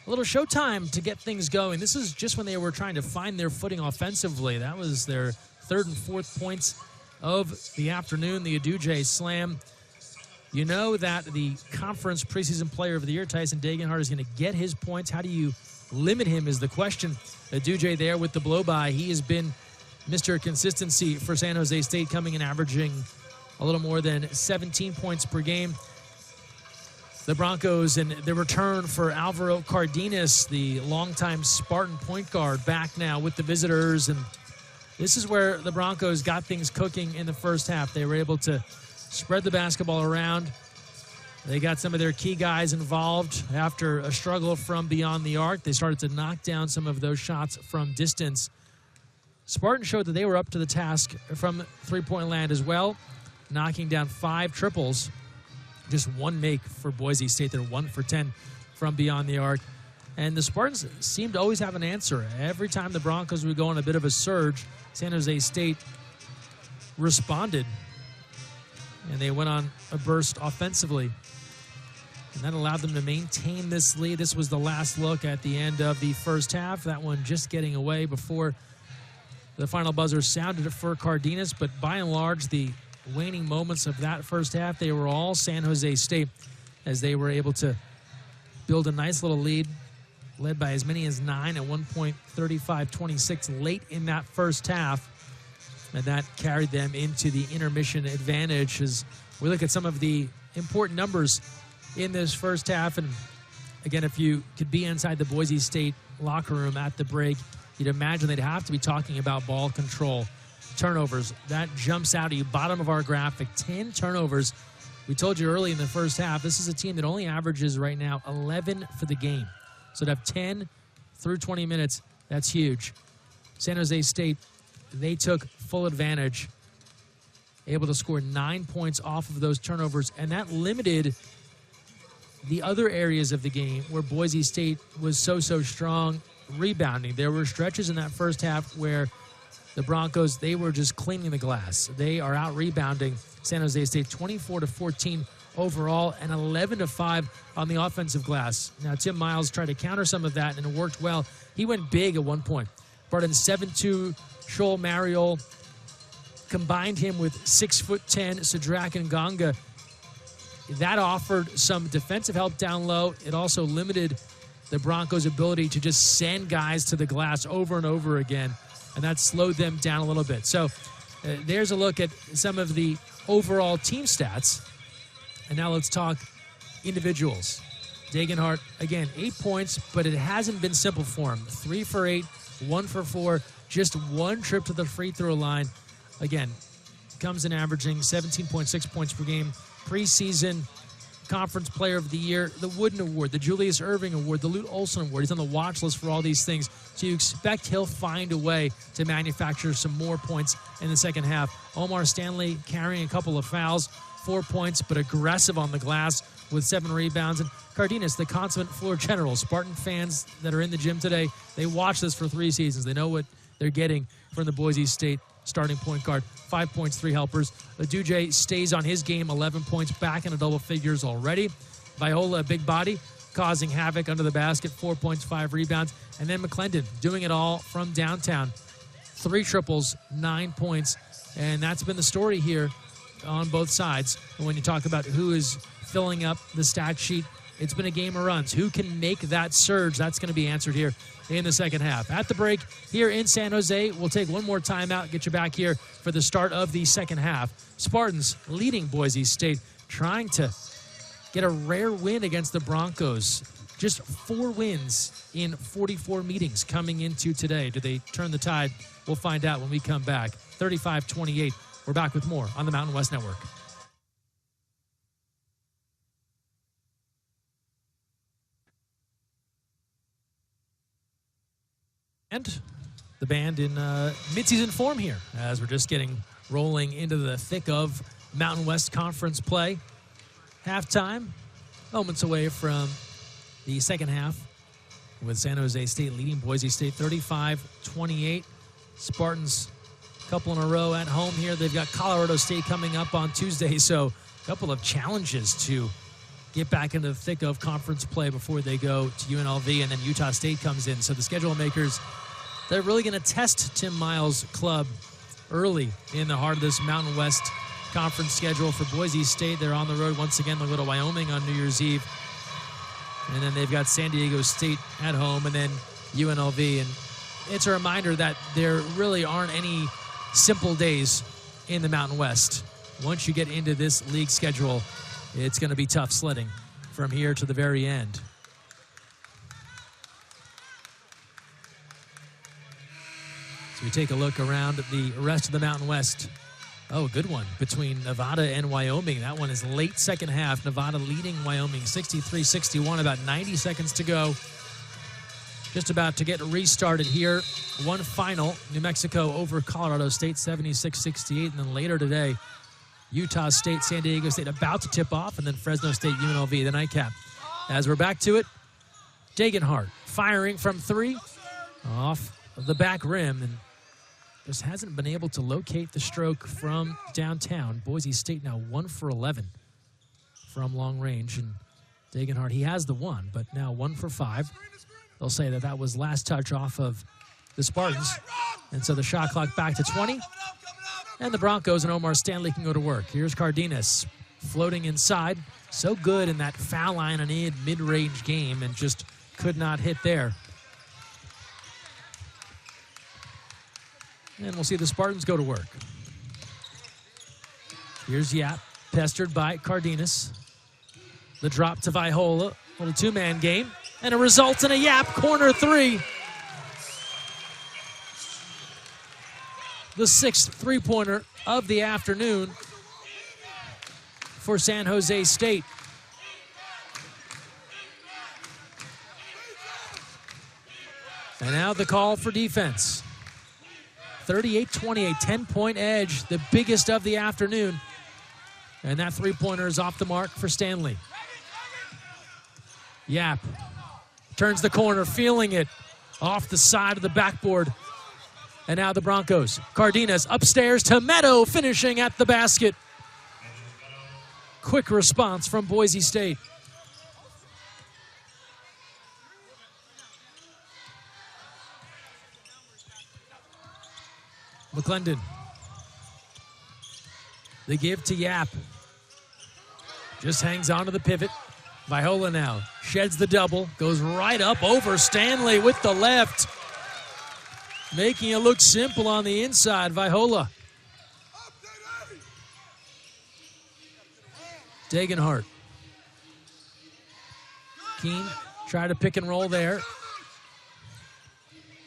Speaker 1: a little showtime to get things going. This is just when they were trying to find their footing offensively. That was their 3rd and 4th points of the afternoon, the Aduje slam. You know that the conference preseason player of the year, Tyson Dagenhart, is going to get his points. How do you limit him is the question. Aduje there with the blow-by. He has been Mr. Consistency for San Jose State, coming and averaging a little more than 17 points per game. The Broncos and the return for Alvaro Cardenas, the longtime Spartan point guard, back now with the visitors. And this is where the Broncos got things cooking in the first half. They were able to spread the basketball around. They got some of their key guys involved after a struggle from beyond the arc. They started to knock down some of those shots from distance. Spartans showed that they were up to the task from three-point land as well, knocking down 5 triples. Just 1 make for Boise State. They're 1 for 10 from beyond the arc. And the Spartans seemed to always have an answer. Every time the Broncos would go on a bit of a surge, San Jose State responded. And they went on a burst offensively. And that allowed them to maintain this lead. This was the last look at the end of the first half. That one just getting away before the final buzzer sounded for Cardenas. But by and large, the waning moments of that first half, they were all San Jose State, as they were able to build a nice little lead, led by as many as 9 at one point, 35-26 late in that first half. And that carried them into the intermission advantage. As we look at some of the important numbers in this first half, and again, if you could be inside the Boise State locker room at the break, you'd imagine they'd have to be talking about ball control. Turnovers, that jumps out at you. Bottom of our graphic, 10 turnovers. We told you early in the first half, this is a team that only averages right now 11 for the game. So to have 10 through 20 minutes, that's huge. San Jose State, they took full advantage, able to score 9 points off of those turnovers, and that limited the other areas of the game where Boise State was so strong rebounding. There were stretches in that first half where the Broncos, they were just cleaning the glass. They are out rebounding San Jose State 24-14 overall and 11-5 on the offensive glass. Now, Tim Miles tried to counter some of that, and it worked well. He went big at one point. Brought in 7'2" Shoal Mariol, combined him with 6'10" Sidrak Nganga. That offered some defensive help down low. It also limited the Broncos' ability to just send guys to the glass over and over again, and that slowed them down a little bit. So there's a look at some of the overall team stats. And now let's talk individuals. Degenhart, again, 8 points, but it hasn't been simple for him. 3 for 8, 1 for 4, just 1 trip to the free throw line. Again, comes in averaging 17.6 points per game. Preseason Conference Player of the Year, the Wooden Award, the Julius Erving Award, the Lute Olson Award. He's on the watch list for all these things. So you expect he'll find a way to manufacture some more points in the second half. Omar Stanley carrying a couple of fouls, 4 points, but aggressive on the glass with 7 rebounds. And Cardenas, the consummate floor general. Spartan fans that are in the gym today, they watch this for 3 seasons. They know what they're getting from the Boise State starting point guard. 5 points, 3 helpers. Laduje stays on his game, 11 points, back into double figures already. Viola, big body, causing havoc under the basket, 4 points, 5 rebounds. And then McClendon doing it all from downtown. 3 triples, 9 points. And that's been the story here on both sides. And when you talk about who is filling up the stat sheet, it's been a game of runs. Who can make that surge? That's going to be answered here in the second half. At the break here in San Jose, we'll take one more timeout, get you back here for the start of the second half. Spartans leading Boise State, trying to get a rare win against the Broncos. Just 4 wins in 44 meetings coming into today. Do they turn the tide? We'll find out when we come back. 35-28. We're back with more on the Mountain West Network. And the band in midseason form here as we're just getting rolling into the thick of Mountain West Conference play. Halftime, moments away from the second half with San Jose State leading Boise State 35-28. Spartans a couple in a row at home here. They've got Colorado State coming up on Tuesday, so a couple of challenges to get back into the thick of conference play before they go to UNLV, and then Utah State comes in. So the schedule makers, they're really going to test Tim Miles' club early in the heart of this Mountain West Conference schedule for Boise State. They're on the road once again. They'll go to Wyoming on New Year's Eve. And then they've got San Diego State at home and then UNLV. And it's a reminder that there really aren't any simple days in the Mountain West. Once you get into this league schedule, it's going to be tough sledding from here to the very end. So we take a look around at the rest of the Mountain West. Oh, good one between Nevada and Wyoming. That one is late second half. Nevada leading Wyoming 63-61, about 90 seconds to go. just about to get restarted here. One final, New Mexico over Colorado State, 76-68. And then later today, Utah State, San Diego State about to tip off, and then Fresno State, UNLV, the nightcap. As we're back to it, Degenhart firing from three off of the back rim, and just hasn't been able to locate the stroke from downtown. Boise State now 1 for 11 from long range, and Degenhart, he has the one, but now 1 for 5. They'll say that that was last touch off of the Spartans, and so the shot clock back to 20, and the Broncos and Omar Stanley can go to work. Here's Cardenas floating inside, so good in that foul line and mid-range game, and just could not hit there. And we'll see the Spartans go to work. Here's Yap, pestered by Cardenas. The drop to Vaihola, little two-man game, and it results in a Yap corner three. The 6th three-pointer of the afternoon for San Jose State. And now the call for defense. 38-28, 10-point edge, the biggest of the afternoon. And that three-pointer is off the mark for Stanley. Yap turns the corner, feeling it off the side of the backboard. And now the Broncos. Cardenas upstairs to Meadow, finishing at the basket. Quick response from Boise State. McClendon. The give to Yap. Just hangs on to the pivot. Vaihola now sheds the double. Goes right up over Stanley with the left. Making it look simple on the inside. Vaihola. Degenhart. Keene tried to pick and roll there.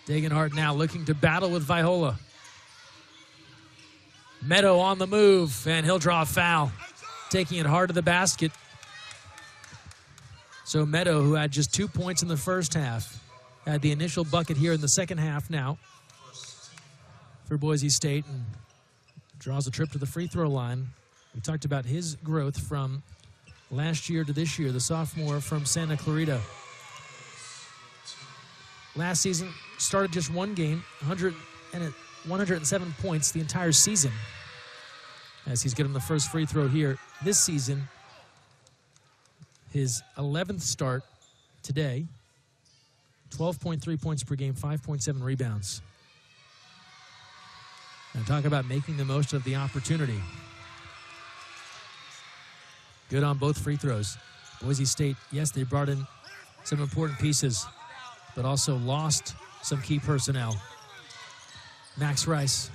Speaker 1: Degenhart now looking to battle with Vaihola. Meadow on the move, and he'll draw a foul, taking it hard to the basket. So Meadow, who had just 2 points in the first half, had the initial bucket here in the second half now for Boise State, and draws a trip to the free throw line. We talked about his growth from last year to this year, the sophomore from Santa Clarita. Last season, started just one game, 107 points the entire season, as he's getting the first free throw here this season. His 11th start today, 12.3 points per game, 5.7 rebounds. And talk about making the most of the opportunity. Good on both free throws. Boise State, yes, they brought in some important pieces, but also lost some key personnel. Max Rice,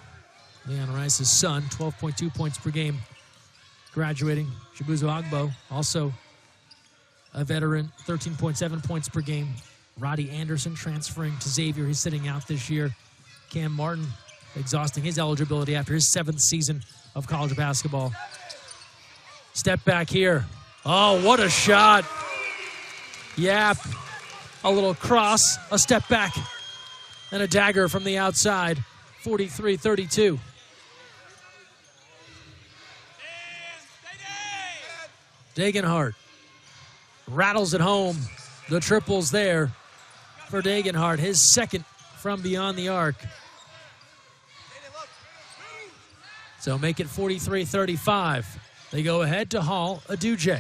Speaker 1: Leon Rice's son, 12.2 points per game, graduating. Chibuzo Agbo, also a veteran, 13.7 points per game. Roddy Anderson transferring to Xavier. He's sitting out this year. Cam Martin exhausting his eligibility after his 7th season of college basketball. Step back here. Oh, what a shot. Yap, a little cross, a step back, and a dagger from the outside. 43-32. Degenhart rattles it home. The triple's there for Degenhart, his second from beyond the arc. So make it 43-35. They go ahead to Hall Aduje.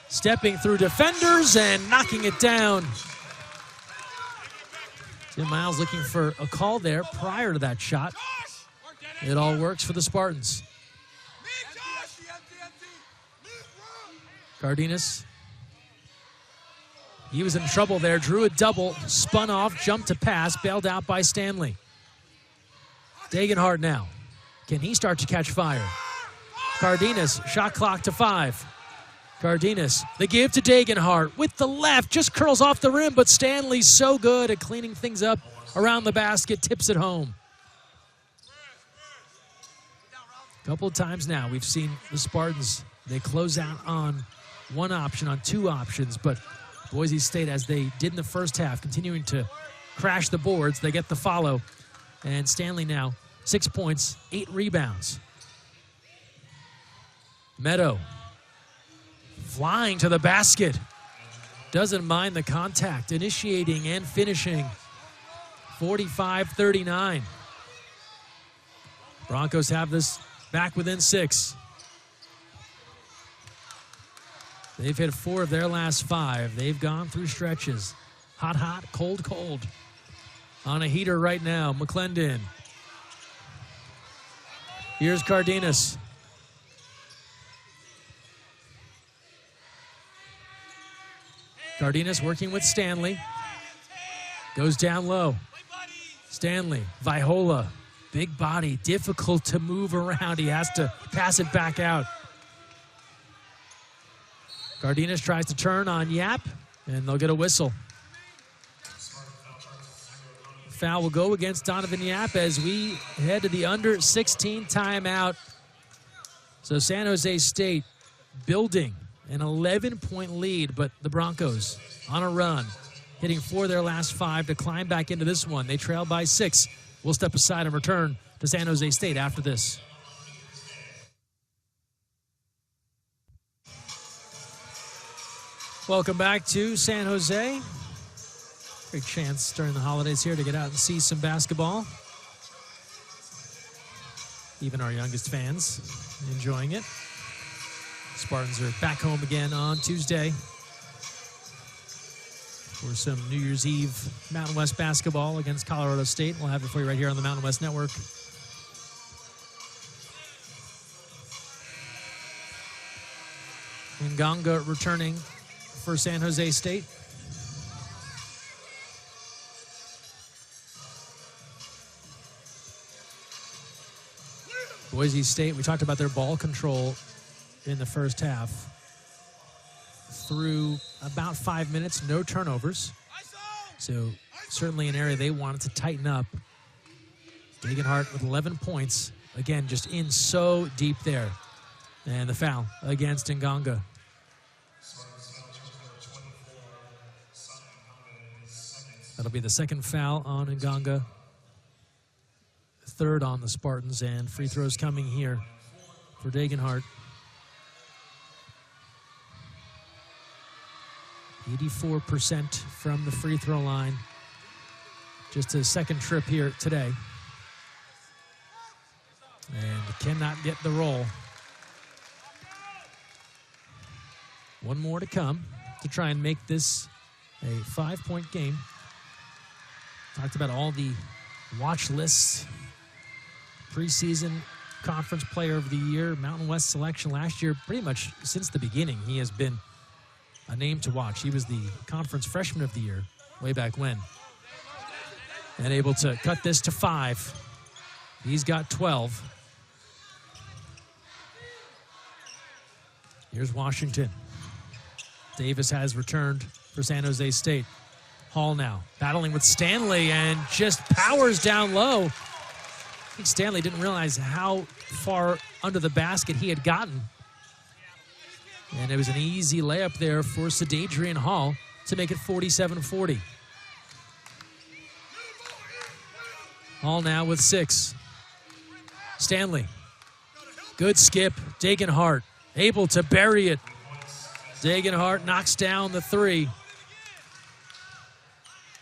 Speaker 1: Stepping through defenders and knocking it down. Tim Miles looking for a call there prior to that shot. It all works for the Spartans. Cardenas. He was in trouble there, drew a double, spun off, jumped to pass, bailed out by Stanley. Degenhart now. Can he start to catch fire? Cardenas, shot clock to 5. Cardenas, the give to Degenhart with the left, just curls off the rim, but Stanley's so good at cleaning things up around the basket, tips it home. A couple of times now we've seen the Spartans, they close out on one option, on two options, but Boise State, as they did in the first half, continuing to crash the boards. They get the follow. And Stanley now 6 points, 8 rebounds. Meadow flying to the basket. Doesn't mind the contact, initiating and finishing. 45-39. Broncos have this back within 6. They've hit 4 of their last 5. They've gone through stretches. Hot, hot, cold, cold. On a heater right now, McClendon. Here's Cardenas. Cardenas working with Stanley. Goes down low. Stanley, Vaihola, big body, difficult to move around. He has to pass it back out. Cardenas tries to turn on Yap, and they'll get a whistle. Foul will go against Donovan Yap as we head to the under 16 timeout. So San Jose State building an 11-point lead, but the Broncos on a run, hitting 4 of their last 5 to climb back into this one. They trail by 6. We'll step aside and return to San Jose State after this. Welcome back to San Jose. Great chance during the holidays here to get out and see some basketball. Even our youngest fans enjoying it. Spartans are back home again on Tuesday for some New Year's Eve Mountain West basketball against Colorado State. We'll have it for you right here on the Mountain West Network. Nganga returning for San Jose State. Boise State, we talked about their ball control in the first half. Through about 5 minutes, no turnovers. So certainly an area they wanted to tighten up. Degenhart with 11 points. Again, just in so deep there. And the foul against Nganga. That'll be the second foul on Nganga. Third on the Spartans, and free throws coming here for Degenhart. 84% from the free throw line. Just his second trip here today. And cannot get the roll. One more to come to try and make this a 5-point game. Talked about all the watch lists. Preseason Conference Player of the Year, Mountain West selection last year. Pretty much since the beginning, he has been a name to watch. He was the Conference Freshman of the Year way back when. And able to cut this to 5. He's got 12. Here's Washington. Davis has returned for San Jose State. Hall now battling with Stanley and just powers down low. I think Stanley didn't realize how far under the basket he had gotten. And it was an easy layup there for Sadadrian Hall to make it 47-40. Hall now with 6. Stanley. Good skip. Degenhart able to bury it. Degenhart knocks down the 3.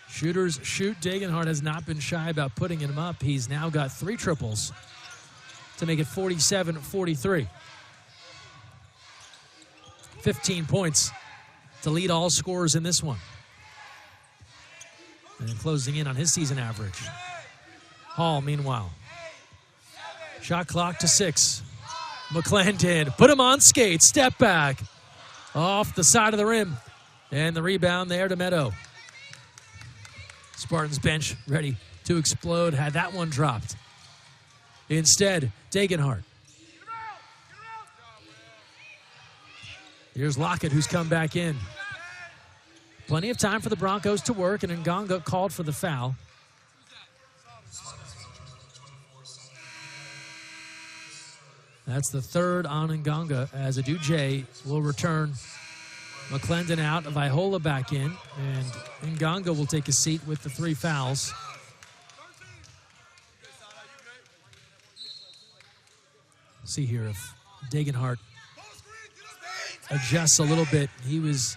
Speaker 1: Shooters shoot. Degenhart has not been shy about putting him up. He's now got 3 triples to make it 47-43. 15 points to lead all scorers in this one. And closing in on his season average. Hall, meanwhile. Shot clock to 6. McClendon, put him on skates, step back. Off the side of the rim. And the rebound there to Meadow. Spartans bench ready to explode. Had that one dropped. Instead, Degenhart. Here's Lockett, who's come back in. Plenty of time for the Broncos to work, and Nganga called for the foul. That's the 3rd on Nganga, as Aduje will return McClendon out, Vaihola back in, and Ngonga will take a seat with the 3 fouls. See here if Degenhart adjusts a little bit. He was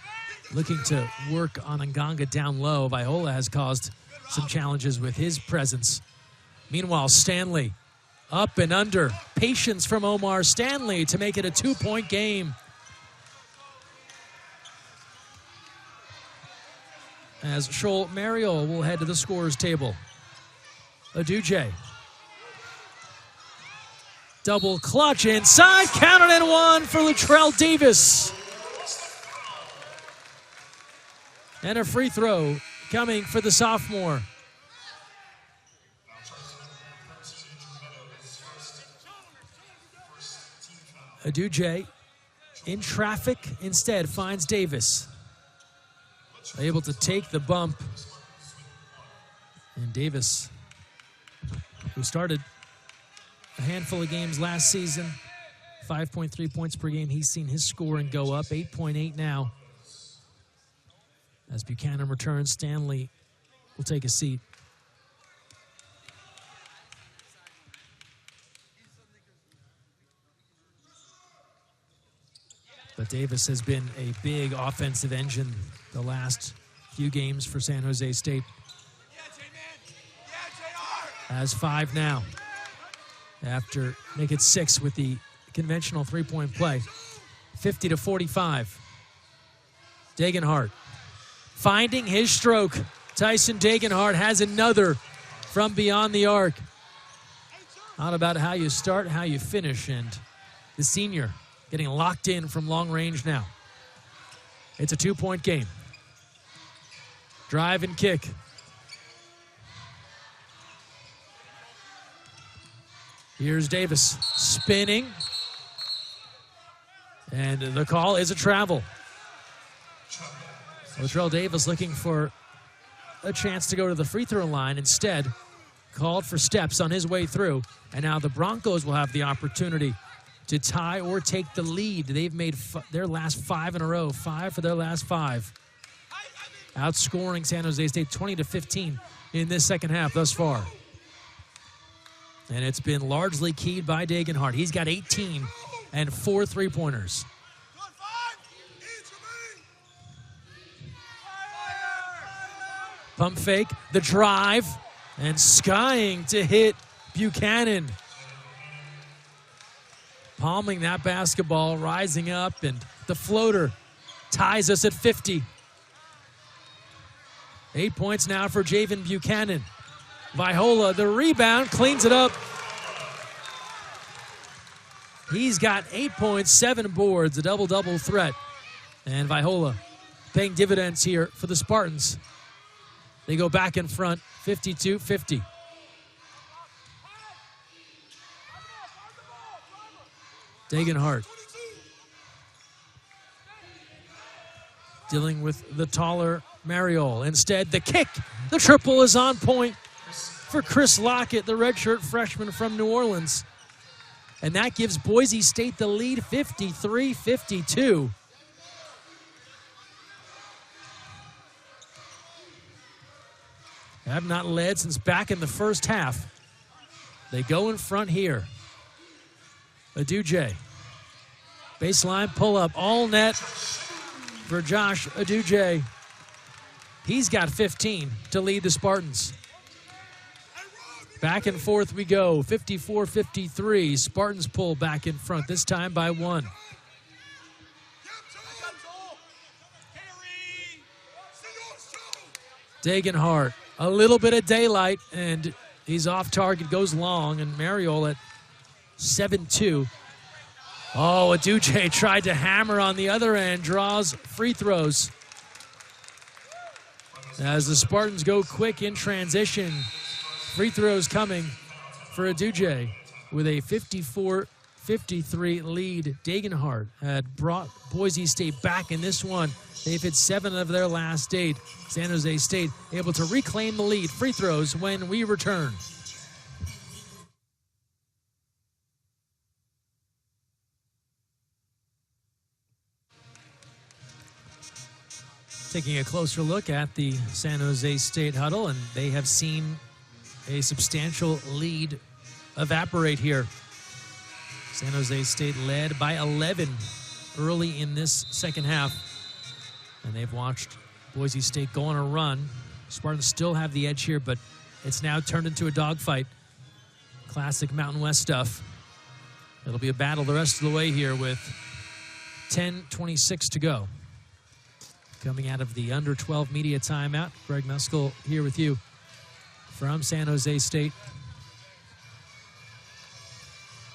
Speaker 1: looking to work on Ngonga down low. Vaihola has caused some challenges with his presence. Meanwhile, Stanley up and under. Patience from Omar Stanley to make it a 2-point game. As Shoal Mariol will head to the scorer's table. Aduje. Double clutch inside, counted and one for Latrell Davis. And a free throw coming for the sophomore. Aduje in traffic instead finds Davis. Able to take the bump. And Davis, who started a handful of games last season, 5.3 points per game. He's seen his scoring go up, 8.8 now. As Buchanan returns, Stanley will take a seat. But Davis has been a big offensive engine the last few games for San Jose State. Has 5 now. After make it 6 with the conventional 3-point play. 50-45. Degenhart finding his stroke. Tyson Degenhart has another from beyond the arc. Not about how you start, how you finish, and the senior getting locked in from long range now. It's a 2-point game. Drive and kick. Here's Davis spinning. And the call is a travel. Latrell Davis looking for a chance to go to the free throw line. Instead, called for steps on his way through. And now the Broncos will have the opportunity to tie or take the lead. They've made their last 5 in a row, 5 for their last 5. Outscoring San Jose State 20-15 in this second half thus far. And it's been largely keyed by Degenhart. He's got 18 and 4 3-pointers. Pump fake, the drive, and skying to hit Buchanan. Palming that basketball, rising up, and the floater ties us at 50. 8 points now for Javen Buchanan. Vaihola, the rebound, cleans it up. He's got 8 points, 7 boards, a double-double threat. And Vaihola paying dividends here for the Spartans. They go back in front, 52-50. Degenhart dealing with the taller Mariol. Instead, the kick. The triple is on point for Chris Lockett, the redshirt freshman from New Orleans. And that gives Boise State the lead, 53-52. Have not led since back in the first half. They go in front here. Aduje. Baseline pull-up, all net for Josh Aduje. He's got 15 to lead the Spartans. Back and forth we go, 54-53. Spartans pull back in front, this time by 1. Degenhart, a little bit of daylight, and he's off target, goes long, and Mariol at 7-2. Oh, Aduje tried to hammer on the other end, draws free throws. As the Spartans go quick in transition, free throws coming for Aduje with a 54-53 lead. Degenhart had brought Boise State back in this one. They've hit 7 of their last 8. San Jose State able to reclaim the lead. Free throws when we return. Taking a closer look at the San Jose State huddle, and they have seen a substantial lead evaporate here. San Jose State led by 11 early in this second half, and they've watched Boise State go on a run. Spartans still have the edge here, but it's now turned into a dogfight. Classic Mountain West stuff. It'll be a battle the rest of the way here with 10:26 to go. Coming out of the under 12 media timeout, Greg Meskel here with you from San Jose State.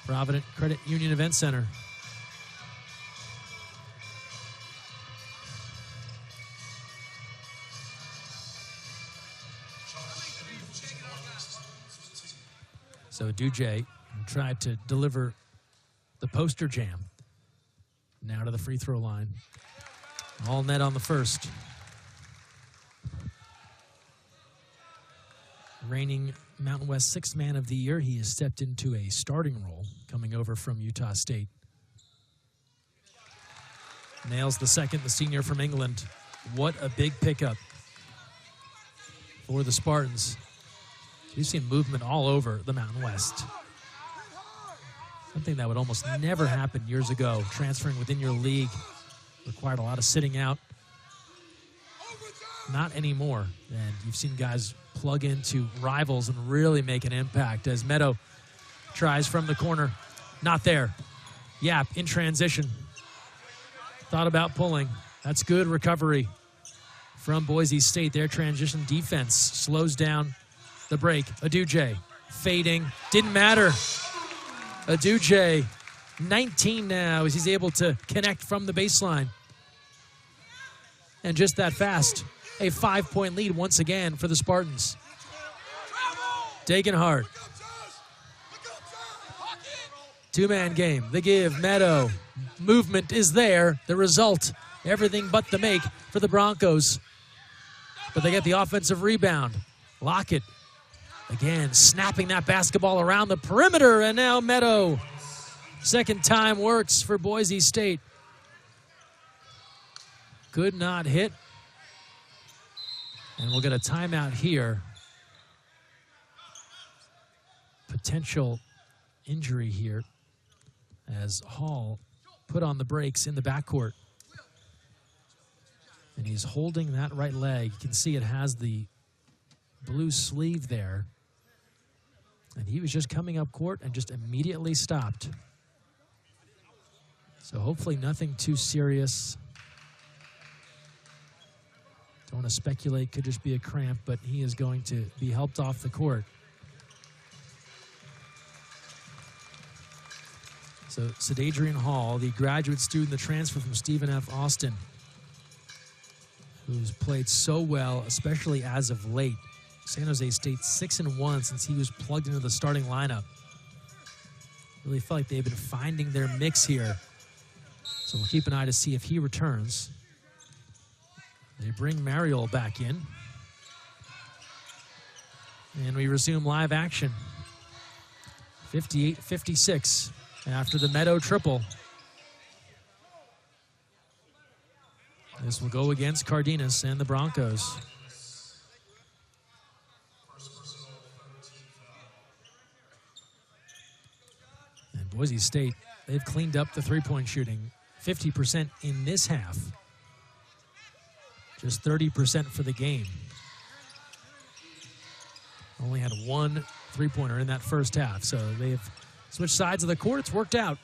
Speaker 1: Provident Credit Union Event Center. So Duje tried to deliver the poster jam. Now to the free throw line. All net on the first. Reigning Mountain West Sixth Man of the Year, he has stepped into a starting role coming over from Utah State. Nails the second, the senior from England. What a big pickup for the Spartans. We've seen movement all over the Mountain West. Something that would almost never happen years ago. Transferring within your league required a lot of sitting out. Not anymore. And you've seen guys plug into rivals and really make an impact as Meadow tries from the corner. Not there. Yap in transition. Thought about pulling. That's good recovery from Boise State. Their transition defense slows down the break. Aduje fading. Didn't matter. Aduje, 19 now, as he's able to connect from the baseline. And just that fast, a 5-point lead once again for the Spartans. Degenhardt. Two-man game. The give, Meadow. Movement is there. The result, everything but the make for the Broncos. But they get the offensive rebound. Lockett. Again, snapping that basketball around the perimeter, and now Meadow. Second time works for Boise State. Could not hit. And we'll get a timeout here. Potential injury here as Hall put on the brakes in the backcourt. And he's holding that right leg. You can see it has the blue sleeve there. And he was just coming up court and just immediately stopped. So hopefully nothing too serious. Don't want to speculate, could just be a cramp, but he is going to be helped off the court. So Sadadrian Hall, the graduate student, the transfer from Stephen F. Austin, who's played so well, especially as of late. San Jose State 6-1 since he was plugged into the starting lineup. Really felt like they've been finding their mix here. So we'll keep an eye to see if he returns. They bring Mariol back in. And we resume live action. 58-56 after the Meadow triple. This will go against Cardenas and the Broncos. And Boise State, they've cleaned up the three-point shooting. 50% in this half. Just 30% for the game. Only had one three-pointer in that first half, so they've switched sides of the court. It's worked out.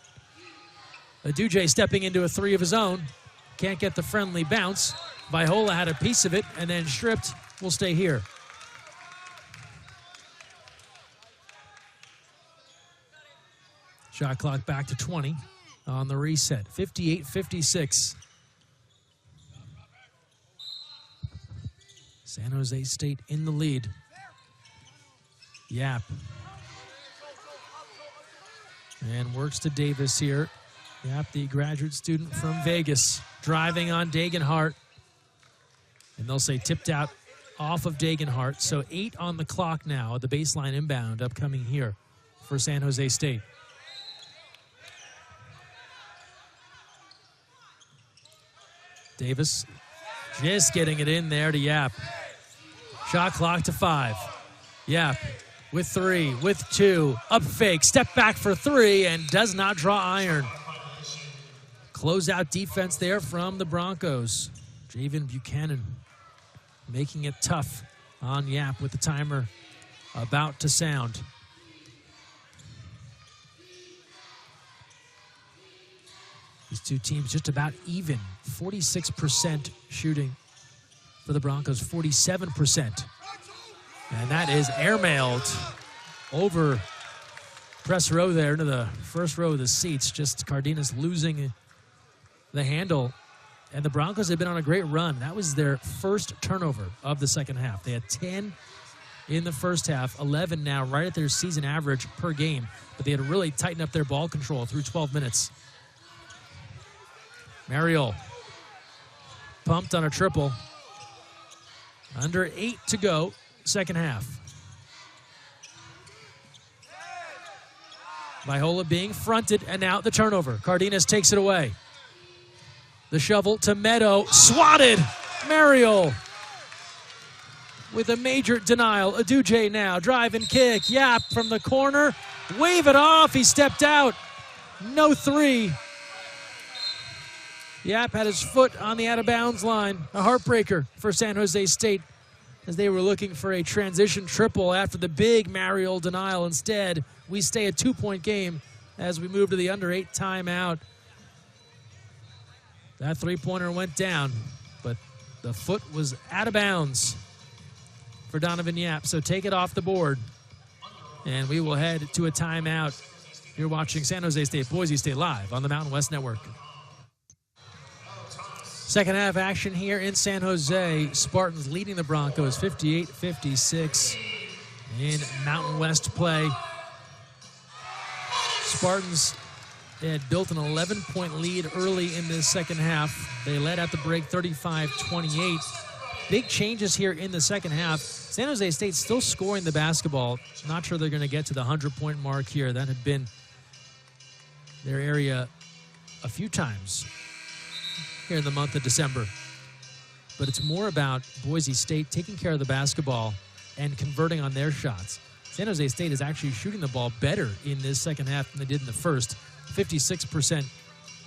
Speaker 1: Aduje stepping into a three of his own. Can't get the friendly bounce. Viola had a piece of it and then stripped. Will stay here. Shot clock back to 20 on the reset. 58-56. San Jose State in the lead. Yap. And works to Davis here. Yap, the graduate student from Vegas, driving on Degenhardt. And they'll say tipped out off of Degenhardt. So 8 on the clock now at the baseline inbound upcoming here for San Jose State. Davis Just getting it in there to Yap. Shot clock to 5. Yap with 3, with 2. Up fake, step back for 3, and does not draw iron. Closeout defense there from the Broncos. Javen Buchanan making it tough on Yap with the timer about to sound. These two teams just about even. 46% shooting for the Broncos, 47%. And that is airmailed over press row there into the first row of the seats. Just Cardenas losing the handle. And the Broncos have been on a great run. That was their first turnover of the second half. They had 10 in the first half, 11 now, right at their season average per game. But they had to really tighten up their ball control through 12 minutes. Mariel pumped on a triple. Under 8 to go, second half. Vaihola being fronted, and now the turnover. Cardenas takes it away. The shovel to Meadow, swatted. Mariel with a major denial. Aduje now, drive and kick. Yap from the corner, wave it off. He stepped out. No 3. Yap had his foot on the out-of-bounds line. A heartbreaker for San Jose State as they were looking for a transition triple after the big Mariel denial. Instead, we stay a 2-point game as we move to the under 8 timeout. That three-pointer went down, but the foot was out of bounds for Donovan Yap. So take it off the board, and we will head to a timeout. You're watching San Jose State, Boise State live on the Mountain West Network. Second half action here in San Jose. Spartans leading the Broncos 58-56 in Mountain West play. Spartans had built an 11-point lead early in this second half. They led at the break 35-28. Big changes here in the second half. San Jose State still scoring the basketball. Not sure they're going to get to the 100-point mark here. That had been their area a few times here in the month of December. But it's more about Boise State taking care of the basketball and converting on their shots. San Jose State is actually shooting the ball better in this second half than they did in the first. 56%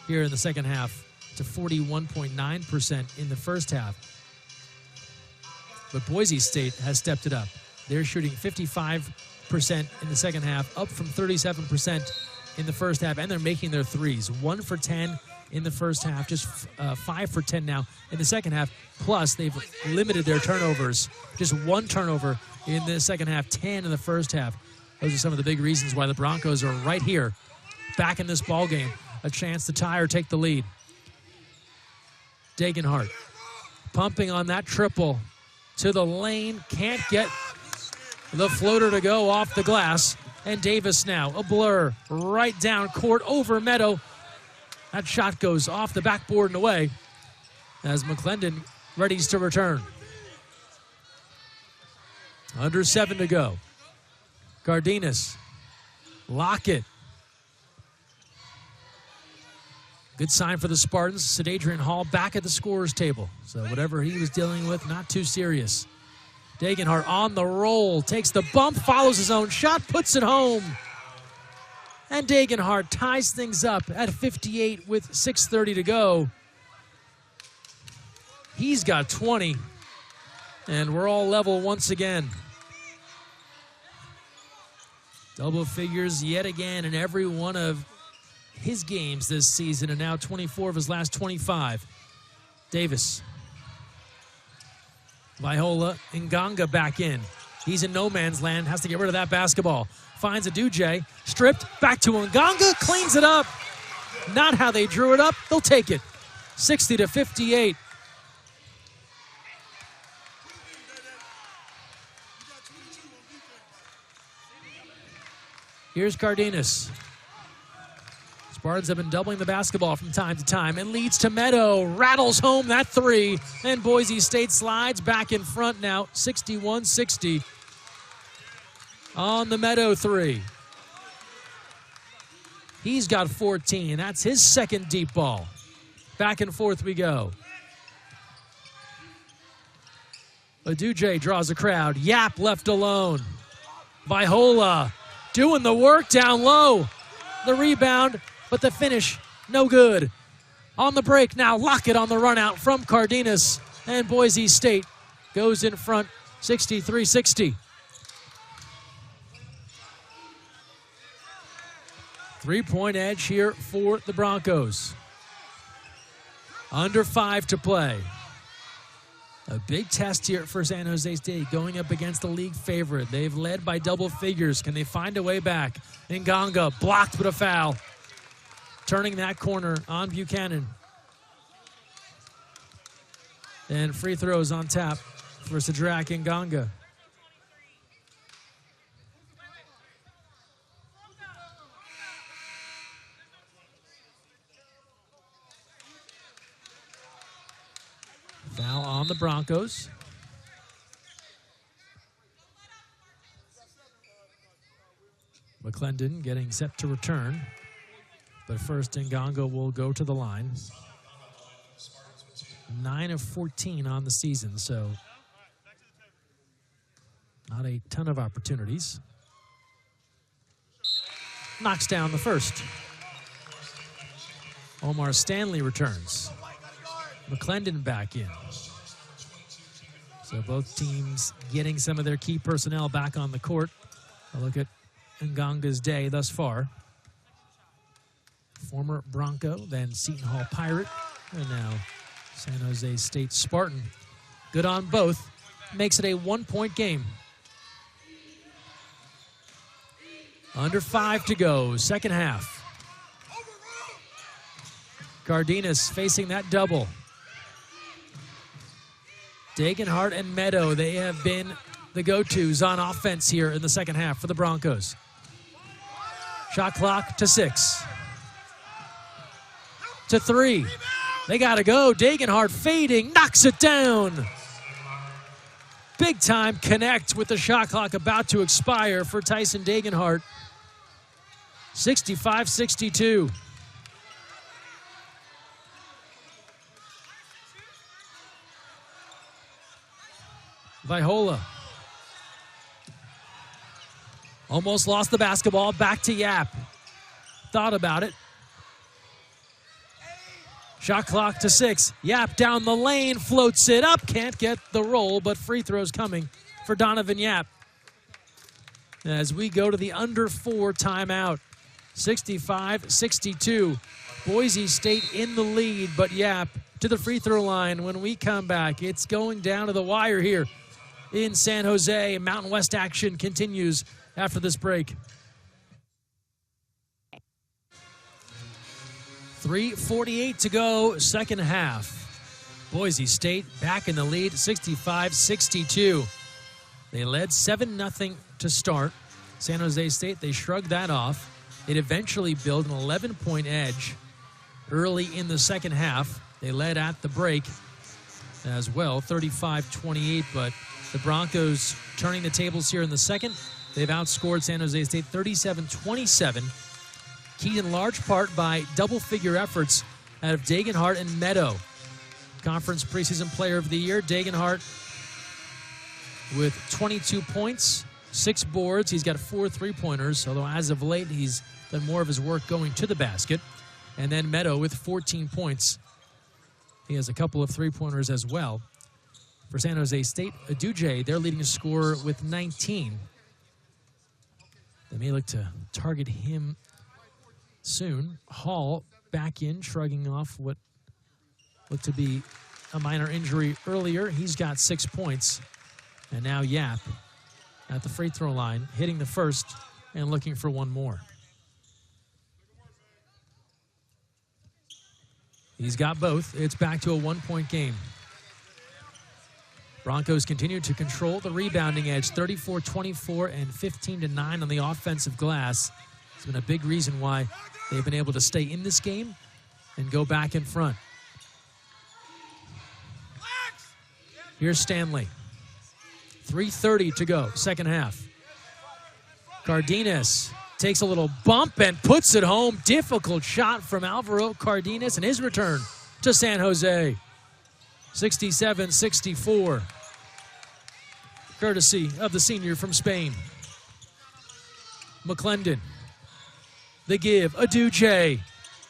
Speaker 1: here in the second half to 41.9% in the first half. But Boise State has stepped it up. They're shooting 55% in the second half, up from 37% in the first half, and they're making their threes. 1 for 10 in the first half, just 5 for 10 now in the second half. Plus, they've limited their turnovers. Just 1 turnover in the second half, 10 in the first half. Those are some of the big reasons why the Broncos are right here, back in this ball game. A chance to tie or take the lead. Degenhart pumping on that triple to the lane. Can't get the floater to go off the glass. And Davis now, a blur, right down court over Meadow. That shot goes off the backboard and away as McClendon readies to return. Under 7 to go. Cardenas, Lockett. Good sign for the Spartans. Sadadrian Hall back at the scorer's table. So whatever he was dealing with, not too serious. Degenhart on the roll, takes the bump, follows his own shot, puts it home. And Degenhart ties things up at 58 with 6:30 to go. He's got 20, and we're all level once again. Double figures yet again in every one of his games this season, and now 24 of his last 25. Davis. Vaihola, Nganga back in. He's in no man's land, has to get rid of that basketball. Finds Aduje, stripped, back to Nganga, cleans it up. Not how they drew it up, they'll take it. 60-58. Here's Cardenas. Spartans have been doubling the basketball from time to time and leads to Meadow. Rattles home that 3. And Boise State slides back in front now, 61-60 on the Meadow 3. He's got 14. That's his second deep ball. Back and forth we go. Aduje draws a crowd. Yap left alone. Vaihola doing the work down low. The rebound, but the finish, no good. On the break now, Lockett on the run out from Cardenas. And Boise State goes in front 63-60. 3-point edge here for the Broncos. Under 5 to play. A big test here for San Jose State going up against the league favorite. They've led by double figures. Can they find a way back? Nganga blocked but a foul. Turning that corner on Buchanan. And free throws on tap for Sidrak Nganga. Foul on the Broncos. McClendon getting set to return. But first, Nganga will go to the line. 9 of 14 on the season, so not a ton of opportunities. Knocks down the first. Omar Stanley returns. McClendon back in. So both teams getting some of their key personnel back on the court. A look at Nganga's day thus far. Former Bronco, then Seton Hall Pirate, and now San Jose State Spartan. Good on both. Makes it a 1-point game. Under 5 to go, second half. Cardenas facing that double. Degenhart and Meadow, they have been the go-tos on offense here in the second half for the Broncos. Shot clock to 6. To 3. They got to go. Degenhart fading, knocks it down. Big time connect with the shot clock about to expire for Tyson Degenhart. 65-62. Vaihola. Almost lost the basketball. Back to Yap. Thought about it. Shot clock to 6. Yap down the lane. Floats it up. Can't get the roll, but free throws coming for Donovan Yap. As we go to the under 4 timeout. 65-62. Boise State in the lead, but Yap to the free throw line when we come back. It's going down to the wire here in San Jose. Mountain West action continues after this break. 3:48 to go, second half. Boise State back in the lead, 65-62. They led 7-0 to start. San Jose State, they shrugged that off. It eventually built an 11-point edge early in the second half. They led at the break as well, 35-28, but the Broncos turning the tables here in the second. They've outscored San Jose State 37-27, keyed in large part by double-figure efforts out of Degenhart and Meadow. Conference preseason player of the year, Degenhart with 22 points, 6 boards. He's got 4 3-pointers, although as of late he's done more of his work going to the basket. And then Meadow with 14 points. He has a couple of 3-pointers as well. For San Jose State, Aduje, their leading scorer with 19. They may look to target him soon. Hall back in, shrugging off what looked to be a minor injury earlier. He's got 6 points. And now Yap at the free throw line, hitting the first and looking for one more. He's got both. It's back to a 1-point game. Broncos continue to control the rebounding edge, 34-24 and 15-9 on the offensive glass. It's been a big reason why they've been able to stay in this game and go back in front. Here's Stanley. 3:30 to go, second half. Cardenas takes a little bump and puts it home. Difficult shot from Alvaro Cardenas and his return to San Jose. 67-64. courtesy of the senior from Spain. McClendon. The give. Aduje.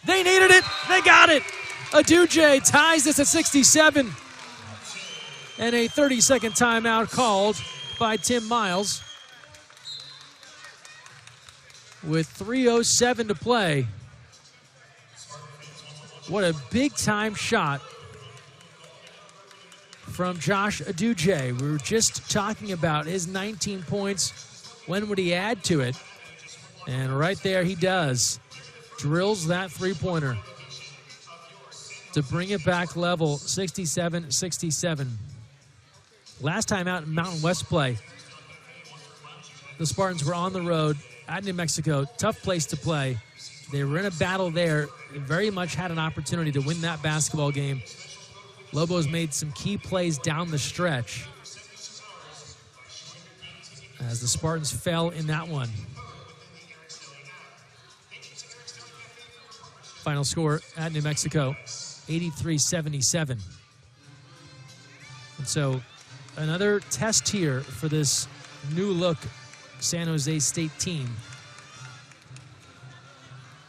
Speaker 1: They needed it. They got it. Aduje ties this at 67. And a 30-second timeout called by Tim Miles. With 3:07 to play. What a big-time shot from Josh Aduje. We were just talking about his 19 points. When would he add to it? And right there he does. Drills that three-pointer to bring it back level, 67-67. Last time out in Mountain West play, the Spartans were on the road at New Mexico. Tough place to play. They were in a battle there. They very much had an opportunity to win that basketball game. Lobos made some key plays down the stretch as the Spartans fell in that one. Final score at New Mexico, 83-77. And so another test here for this new look San Jose State team.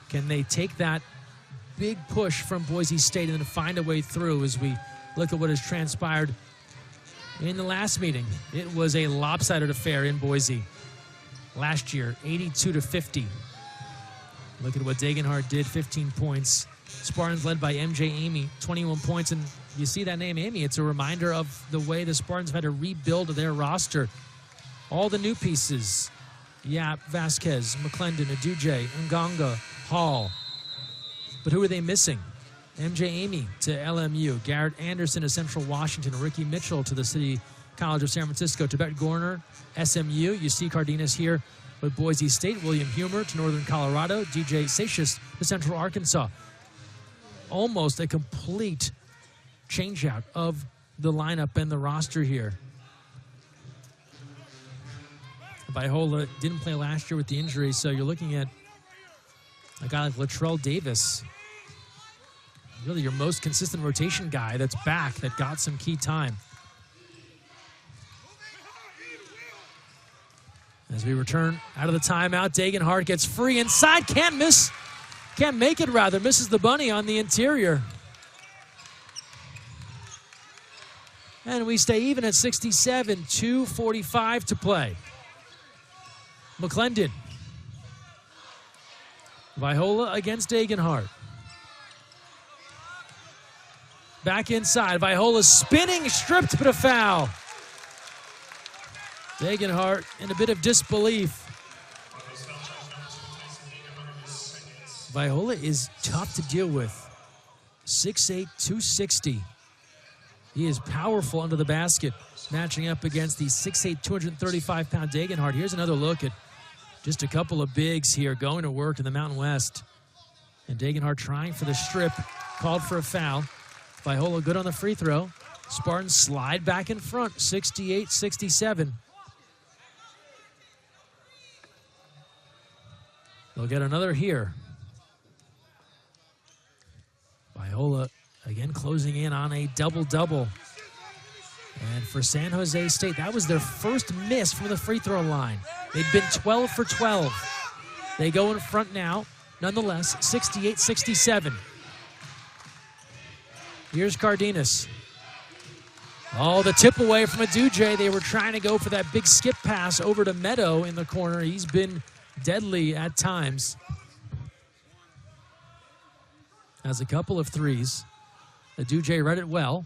Speaker 1: Can they take that big push from Boise State and then find a way through as we look at what has transpired in the last meeting? It was a lopsided affair in Boise last year, 82-50. Look at what Degenhardt did, 15 points. Spartans led by MJ Amy, 21 points. And you see that name, Amy, it's a reminder of the way the Spartans have had to rebuild their roster. All the new pieces, Yap, Vasquez, McClendon, Aduje, Ngonga, Hall. But who are they missing? MJ Amy to LMU, Garrett Anderson to Central Washington, Ricky Mitchell to the City College of San Francisco, Tibet Gorner, SMU. You see Cardenas here with Boise State, William Humer to Northern Colorado, DJ Satius to Central Arkansas. Almost a complete change-out of the lineup and the roster here. Vaihola didn't play last year with the injury, so you're looking at a guy like Latrell Davis, really your most consistent rotation guy that's back, that got some key time. As we return out of the timeout, Degenhardt gets free inside, can't make it rather, misses the bunny on the interior. And we stay even at 67, 2:45 to play. McClendon. Vaihola against Degenhardt. Back inside, Vaihola spinning, stripped, but a foul. Degenhardt in a bit of disbelief. Vaihola is tough to deal with. 6'8", 260. He is powerful under the basket, matching up against the 6'8", 235-pound Degenhardt. Here's another look at just a couple of bigs here going to work in the Mountain West. And Degenhardt trying for the strip, called for a foul. Vaihola good on the free throw. Spartans slide back in front, 68-67. They'll get another here. Vaihola again closing in on a double-double. And for San Jose State, that was their first miss from the free throw line. They'd been 12 for 12. They go in front now, nonetheless, 68-67. Here's Cardenas. Oh, the tip away from Aduje. They were trying to go for that big skip pass over to Meadow in the corner. He's been deadly at times. Has a couple of threes. Aduje read it well.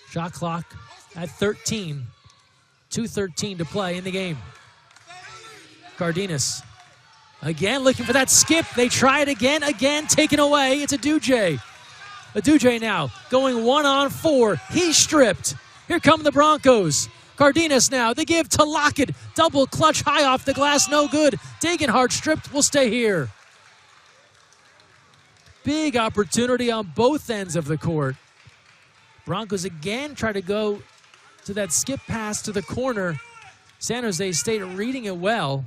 Speaker 1: Shot clock at 13. 2:13 to play in the game. Cardenas again looking for that skip. They try it again, taken away. It's Aduje. Aduje now going 1-on-4. He's stripped. Here come the Broncos. Cardenas now, they give to Lockett. Double clutch high off the glass, no good. Degenhardt stripped, will stay here. Big opportunity on both ends of the court. Broncos again try to go to that skip pass to the corner. San Jose State reading it well.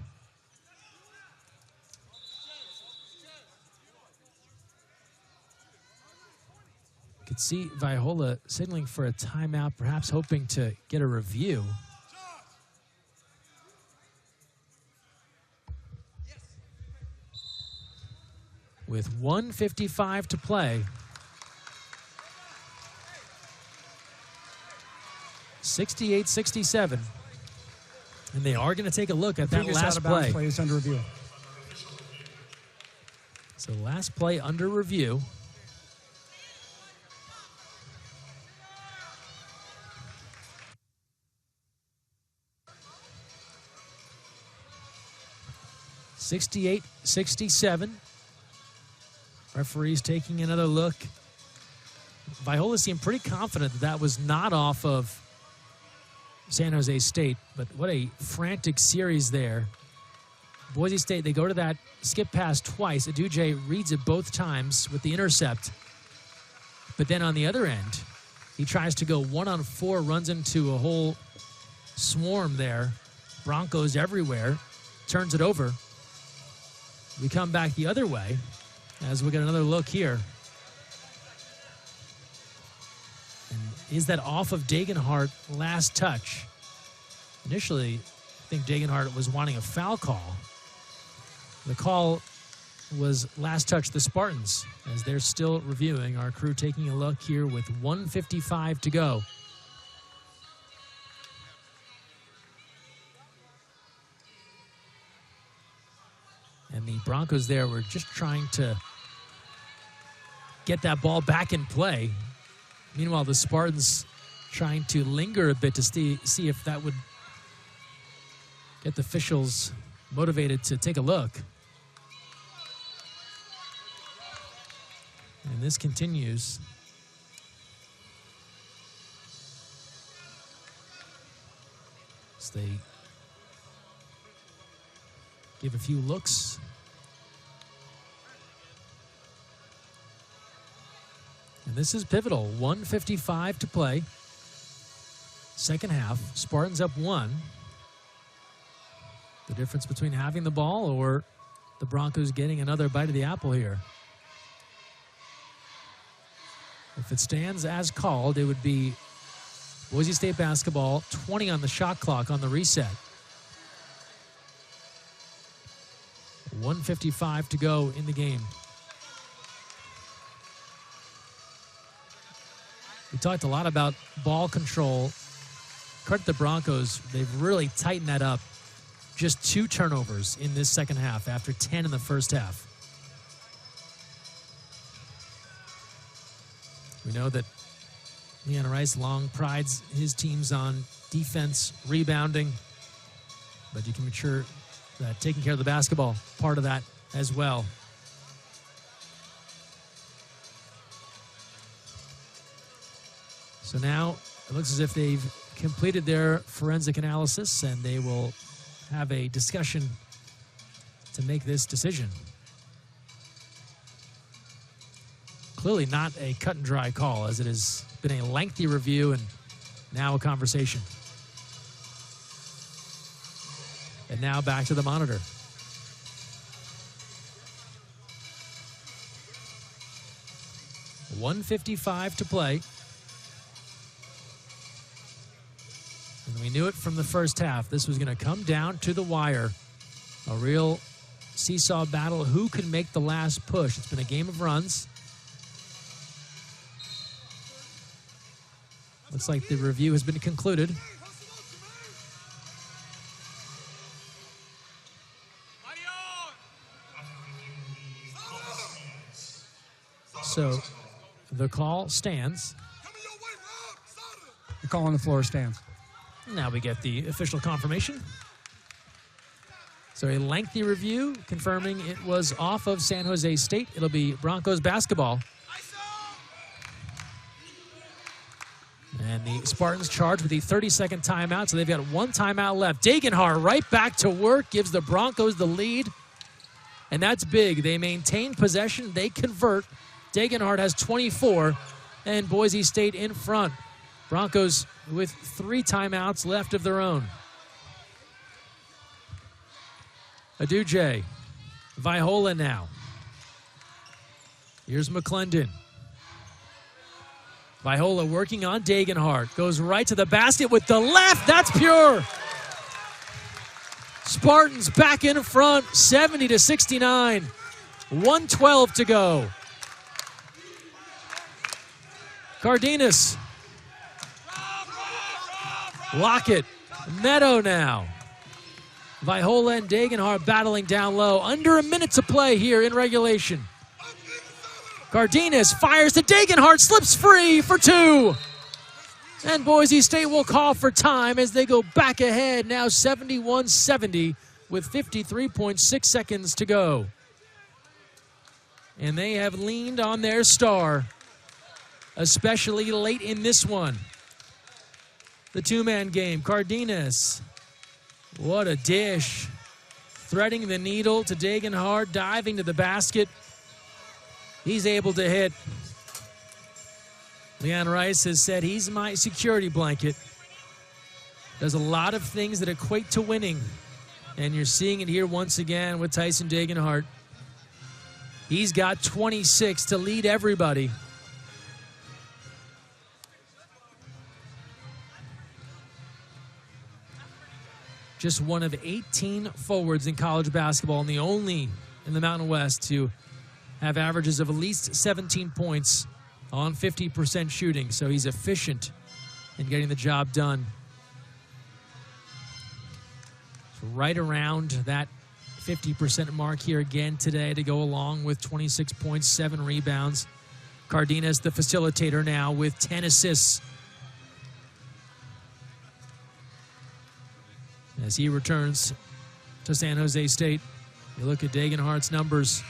Speaker 1: Could see Vaihola signaling for a timeout, perhaps hoping to get a review. with 1:55 to play. 68-67. And they are going to take a look at that last play.
Speaker 3: Play is under review.
Speaker 1: So last play under review. (68-67). Referees taking another look. Viola seemed pretty confident that that was not off of San Jose State, but what a frantic series there. Boise State, they go to that skip pass twice. Aduje reads it both times with the intercept. But then on the other end, he tries to go 1-on-4, runs into a whole swarm there. Broncos everywhere, turns it over. We come back the other way as we get another look here. And is that off of Degenhart last touch? Initially, I think Degenhart was wanting a foul call. The call was last touch the Spartans as they're still reviewing. Our crew taking a look here with 1:55 to go. And the Broncos there were just trying to get that ball back in play. Meanwhile, the Spartans trying to linger a bit to see if that would get the officials motivated to take a look. And this continues. As they give a few looks. And this is pivotal. 1:55 to play. Second half. Spartans up 1. The difference between having the ball or the Broncos getting another bite of the apple here. If it stands as called, it would be Boise State basketball, 20 on the shot clock on the reset. 1:55 to go in the game. We talked a lot about ball control. Credit the Broncos. They've really tightened that up. Just 2 turnovers in this second half after 10 in the first half. We know that Leon Rice Long prides his teams on defense, rebounding, but you can make sure that taking care of the basketball, part of that as well. So now it looks as if they've completed their forensic analysis and they will have a discussion to make this decision. Clearly not a cut and dry call, as it has been a lengthy review and now a conversation. And now back to the monitor. $1:55 to play. And we knew it from the first half. This was going to come down to the wire. A real seesaw battle. Who can make the last push? It's been a game of runs. Looks like the review has been concluded. So the call stands.
Speaker 3: The call on the floor stands.
Speaker 1: Now we get the official confirmation. So a lengthy review confirming it was off of San Jose State. It'll be Broncos basketball. And the Spartans charged with the 30-second timeout, so they've got 1 timeout left. Degenhart right back to work, gives the Broncos the lead. And that's big. They maintain possession. They convert. Degenhart has 24, and Boise State in front. Broncos with 3 timeouts left of their own. Aduje. Viola now. Here's McClendon. Viola working on Degenhart. Goes right to the basket with the left. That's pure. Spartans back in front, 70-69. 1:12 to go. Cardenas. Lockett. Meadow now. Vaihola and Degenhardt battling down low. Under a minute to play here in regulation. Cardenas fires to Degenhardt, slips free for 2. And Boise State will call for time as they go back ahead, now 71-70 with 53.6 seconds to go. And they have leaned on their star, especially late in this one. The two-man game, Cardenas. What a dish. Threading the needle to Degenhardt, diving to the basket. He's able to hit. Leon Rice has said he's my security blanket. Does a lot of things that equate to winning. And you're seeing it here once again with Tyson Degenhardt. He's got 26 to lead everybody. Just one of 18 forwards in college basketball and the only in the Mountain West to have averages of at least 17 points on 50% shooting. So he's efficient in getting the job done. So right around that 50% mark here again today to go along with 26 points, 7 rebounds. Cardenas, the facilitator now with 10 assists. As he returns to San Jose State, you look at Degenhardt's numbers.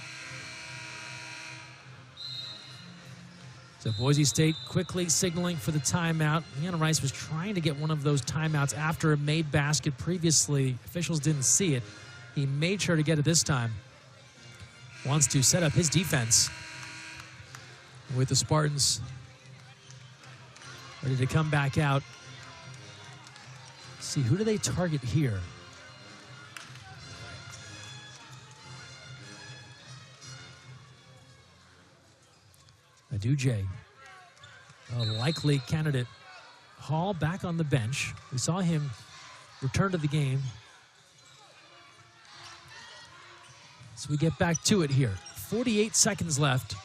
Speaker 1: So Boise State quickly signaling for the timeout. Leon Rice was trying to get one of those timeouts after a made basket previously. Officials didn't see it. He made sure to get it this time. Wants to set up his defense with the Spartans ready to come back out. See, who do they target here? Aduje, a likely candidate. Hall back on the bench. We saw him return to the game. So we get back to it here. 48 seconds left.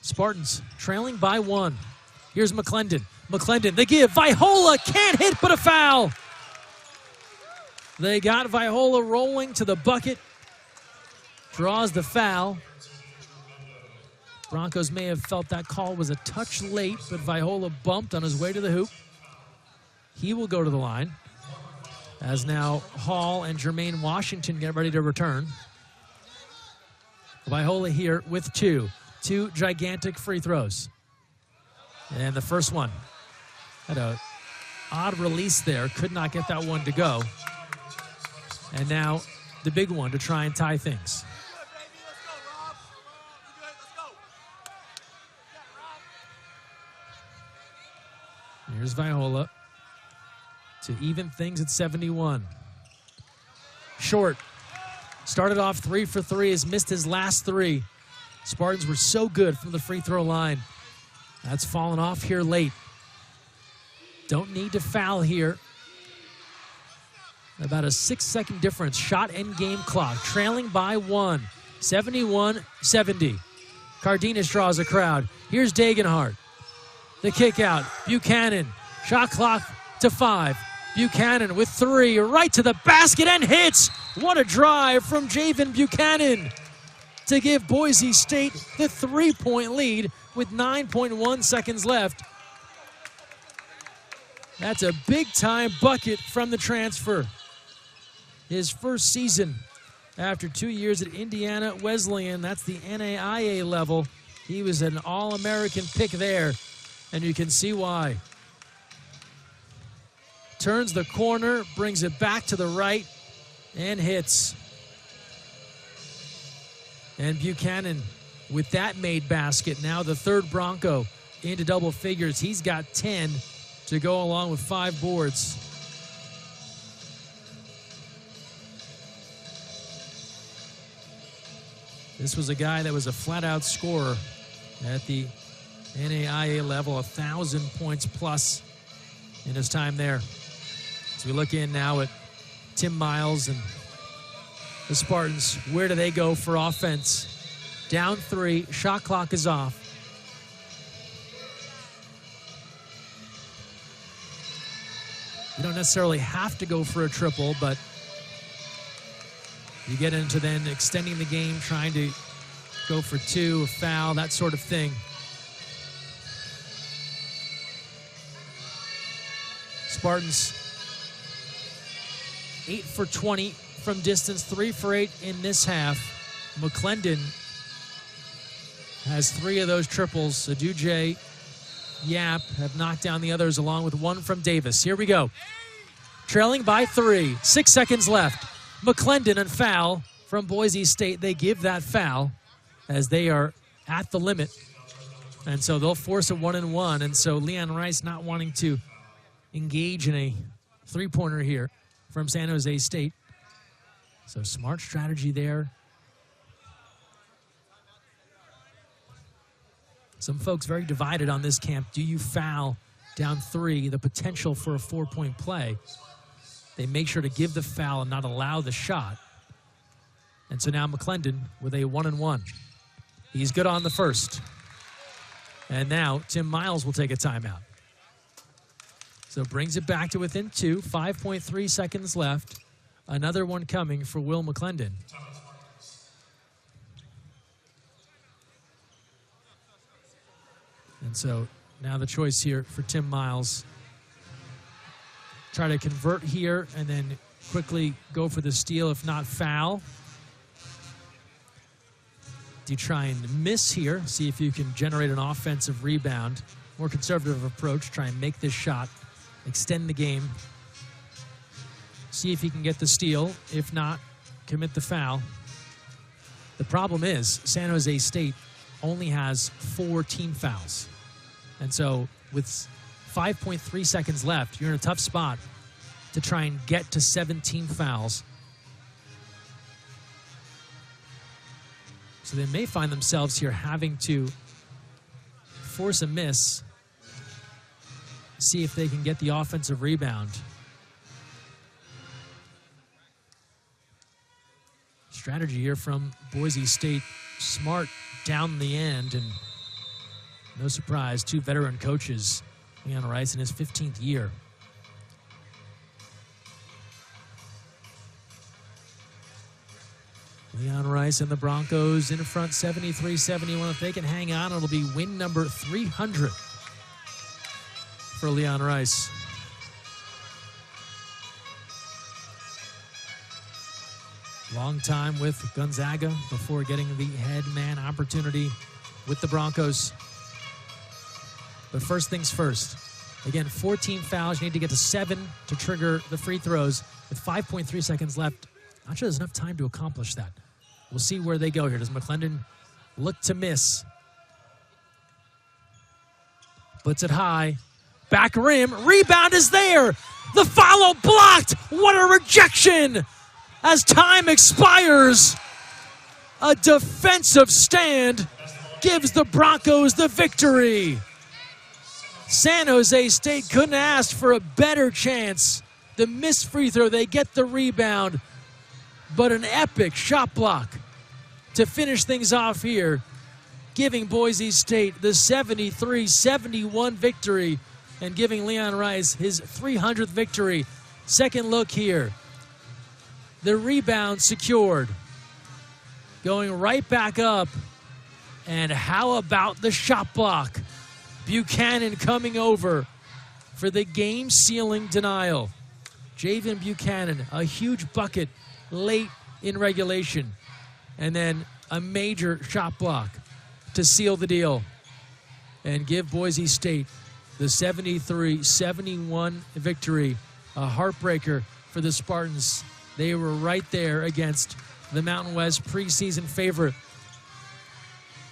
Speaker 1: Spartans trailing by 1. Here's McClendon. McClendon, they give. Vaihola can't hit, but a foul. They got Vaihola rolling to the bucket. Draws the foul. Broncos may have felt that call was a touch late, but Vaihola bumped on his way to the hoop. He will go to the line. As now Hall and Jermaine Washington get ready to return. Vaihola here with 2. 2 gigantic free throws. And the first one had a odd release there. Could not get that one to go. And now the big one to try and tie things. Here's Vaihola to even things at 71. Short. Started off 3 for 3, has missed his last 3. Spartans were so good from the free throw line. That's fallen off here late. Don't need to foul here. About a 6-second difference. Shot and game clock. Trailing by 1. 71-70. Cardenas draws a crowd. Here's Degenhardt. The kick out. Buchanan. Shot clock to 5. Buchanan with 3. Right to the basket and hits. What a drive from Javen Buchanan to give Boise State the 3-point lead with 9.1 seconds left. That's a big-time bucket from the transfer. His first season after 2 years at Indiana Wesleyan. That's the NAIA level. He was an All-American pick there, and you can see why. Turns the corner, brings it back to the right, and hits. And Buchanan with that made basket. Now the third Bronco into double figures. He's got 10 to go along with 5 boards. This was a guy that was a flat-out scorer at the NAIA level, 1,000 points plus in his time there. As we look in now at Tim Miles and the Spartans. Where do they go for offense? Down 3, shot clock is off. You don't necessarily have to go for a triple, but you get into then extending the game, trying to go for 2, a foul, that sort of thing. Spartans 8 for 20 from distance, 3 for 8 in this half. McClendon has 3 of those triples. Aduje, Yap have knocked down the others along with 1 from Davis. Here we go. Trailing by 3, 6 seconds left. McClendon and foul from Boise State. They give that foul as they are at the limit. And so they'll force a 1-and-1. And so Leon Rice not wanting to engage in a three-pointer here from San Jose State. So smart strategy there. Some folks very divided on this camp. Do you foul down 3, the potential for a 4-point play? They make sure to give the foul and not allow the shot. And so now McClendon with a 1-and-1. He's good on the first. And now Tim Miles will take a timeout. So brings it back to within 2, 5.3 seconds left. Another one coming for Will McClendon. And so now the choice here for Tim Miles. Try to convert here and then quickly go for the steal, if not foul. Do you try and miss here? See if you can generate an offensive rebound. More conservative approach. Try and make this shot. Extend the game. See if he can get the steal. If not, commit the foul. The problem is San Jose State only has 4 team fouls. And so with 5.3 seconds left, you're in a tough spot to try and get to 17 fouls. So they may find themselves here having to force a miss, see if they can get the offensive rebound. Strategy here from Boise State. Smart down the end, and no surprise, 2 veteran coaches. Leon Rice in his 15th year. Leon Rice and the Broncos in front 73-71. If they can hang on, it'll be win number 300 for Leon Rice. Long time with Gonzaga before getting the head man opportunity with the Broncos. But first things first. Again, 14 fouls. You need to get to 7 to trigger the free throws. With 5.3 seconds left, not sure there's enough time to accomplish that. We'll see where they go here. Does McClendon look to miss? Puts it high. Back rim. Rebound is there. The follow blocked. What a rejection. As time expires, a defensive stand gives the Broncos the victory. San Jose State couldn't ask for a better chance. The missed free throw, they get the rebound, but an epic shot block to finish things off here, giving Boise State the 73-71 victory and giving Leon Rice his 300th victory. Second look here. The rebound secured. Going right back up. And how about the shot block? Buchanan coming over for the game-sealing denial. Javen Buchanan, a huge bucket late in regulation. And then a major shot block to seal the deal and give Boise State the 73-71 victory. A heartbreaker for the Spartans. They were right there against the Mountain West preseason favorite.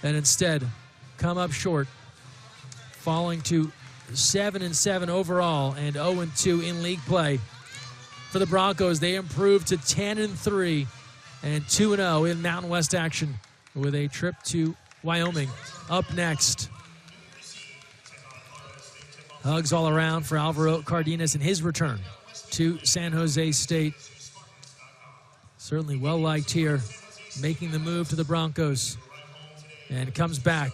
Speaker 1: And instead, come up short, falling to 7-7 overall and 0-2 in league play. For the Broncos, they improved to 10-3 and 2-0 in Mountain West action with a trip to Wyoming. Up next, hugs all around for Alvaro Cardenas in his return to San Jose State. Certainly well-liked here, making the move to the Broncos. And comes back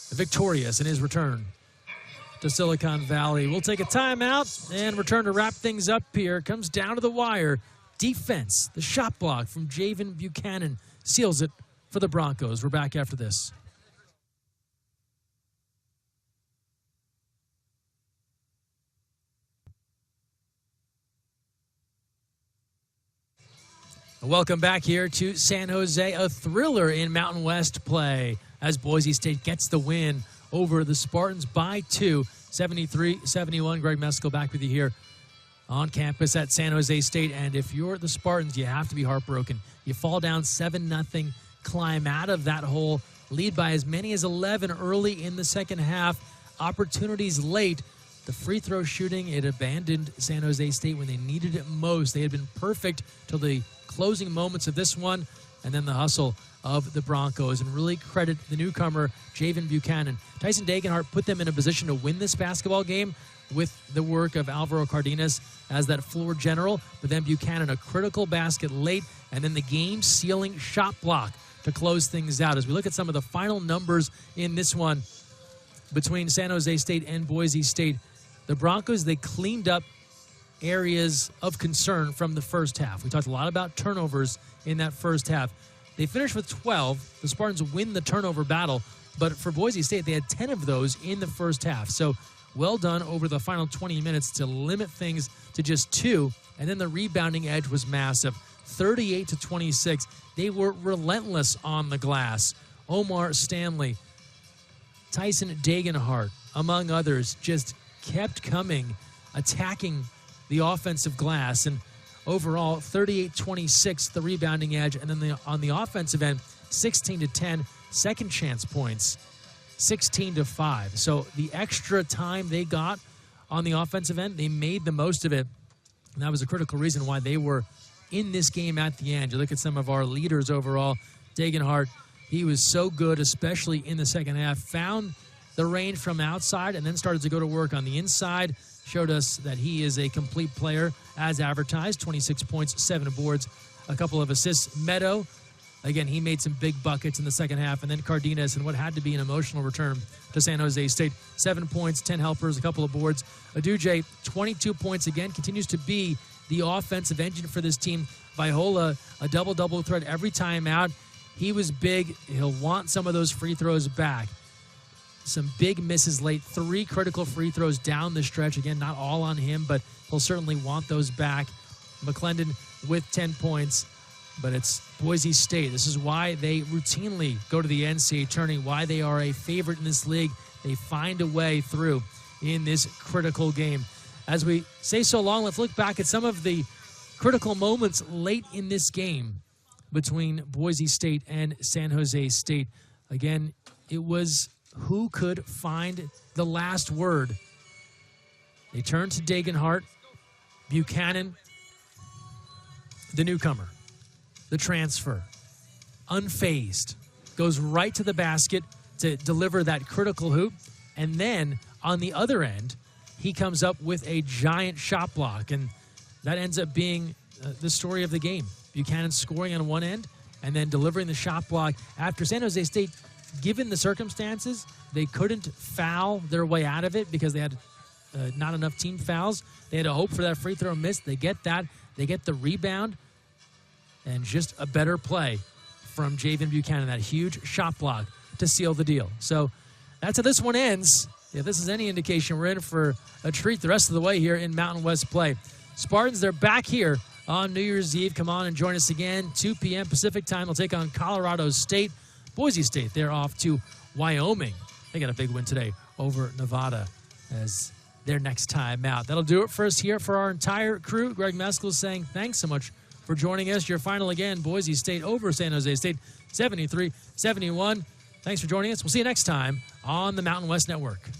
Speaker 1: victorious in his return to Silicon Valley. We'll take a timeout and return to wrap things up here. Comes down to the wire. Defense, the shot block from Javen Buchanan seals it for the Broncos. We're back after this. Welcome back here to San Jose, a thriller in Mountain West play as Boise State gets the win over the Spartans by 2, 73-71. Greg Meskel back with you here on campus at San Jose State. And if you're the Spartans, you have to be heartbroken. You fall down 7-0, climb out of that hole, lead by as many as 11 early in the second half. Opportunities late. The free throw shooting, it abandoned San Jose State when they needed it most. They had been perfect till the closing moments of this one, and then the hustle of the Broncos. And really credit the newcomer, Javen Buchanan. Tyson Dagenhart put them in a position to win this basketball game with the work of Alvaro Cardenas as that floor general, but then Buchanan a critical basket late, and then the game-sealing shot block to close things out. As we look at some of the final numbers in this one between San Jose State and Boise State, the Broncos, they cleaned up areas of concern from the first half. We talked a lot about turnovers in that first half. They finished with 12. The Spartans win the turnover battle, but for Boise State, they had 10 of those in the first half. So well done over the final 20 minutes to limit things to just 2, and then the rebounding edge was massive. 38-26. They were relentless on the glass. Omar Stanley, Tyson Dagenhart, among others, just kept coming, attacking the offensive glass, and overall 38-26 the rebounding edge, and then on the offensive end 16-10 second chance points, 16-5. So the extra time they got on the offensive end, they made the most of it, and that was a critical reason why they were in this game at the end. You look at some of our leaders overall. Dagenhart, he was so good, especially in the second half, found the range from outside and then started to go to work on the inside. Showed us that he is a complete player as advertised. 26 points, 7 boards, a couple of assists. Meadow, again, he made some big buckets in the second half. And then Cardenas, and what had to be an emotional return to San Jose State. 7 points, 10 helpers, a couple of boards. Aduje, 22 points again, continues to be the offensive engine for this team. Viola, a double-double threat every time out. He was big. He'll want some of those free throws back. Some big misses late, 3 critical free throws down the stretch. Again, not all on him, but he'll certainly want those back. McClendon with 10 points, but it's Boise State. This is why they routinely go to the NCAA tourney, why they are a favorite in this league. They find a way through in this critical game. As we say so long, let's look back at some of the critical moments late in this game between Boise State and San Jose State. Again, it was who could find the last word. They turned to Dagenhart. Buchanan, the newcomer, the transfer, unfazed, goes right to the basket to deliver that critical hoop. And then on the other end, he comes up with a giant shot block. And that ends up being the story of the game. Buchanan scoring on one end and then delivering the shot block after San Jose State, given the circumstances, they couldn't foul their way out of it because they had not enough team fouls. They had to hope for that free throw miss. They get that. They get the rebound. And just a better play from Javen Buchanan, that huge shot block to seal the deal. So that's how this one ends. If this is any indication, we're in for a treat the rest of the way here in Mountain West play. Spartans, they're back here on New Year's Eve. Come on and join us again. 2 p.m. Pacific time. They'll take on Colorado State. Boise State, they're off to Wyoming. They got a big win today over Nevada as their next time out. That'll do it for us here for our entire crew. Greg Meskel saying thanks so much for joining us. Your final again, Boise State over San Jose State, 73-71. Thanks for joining us. We'll see you next time on the Mountain West Network.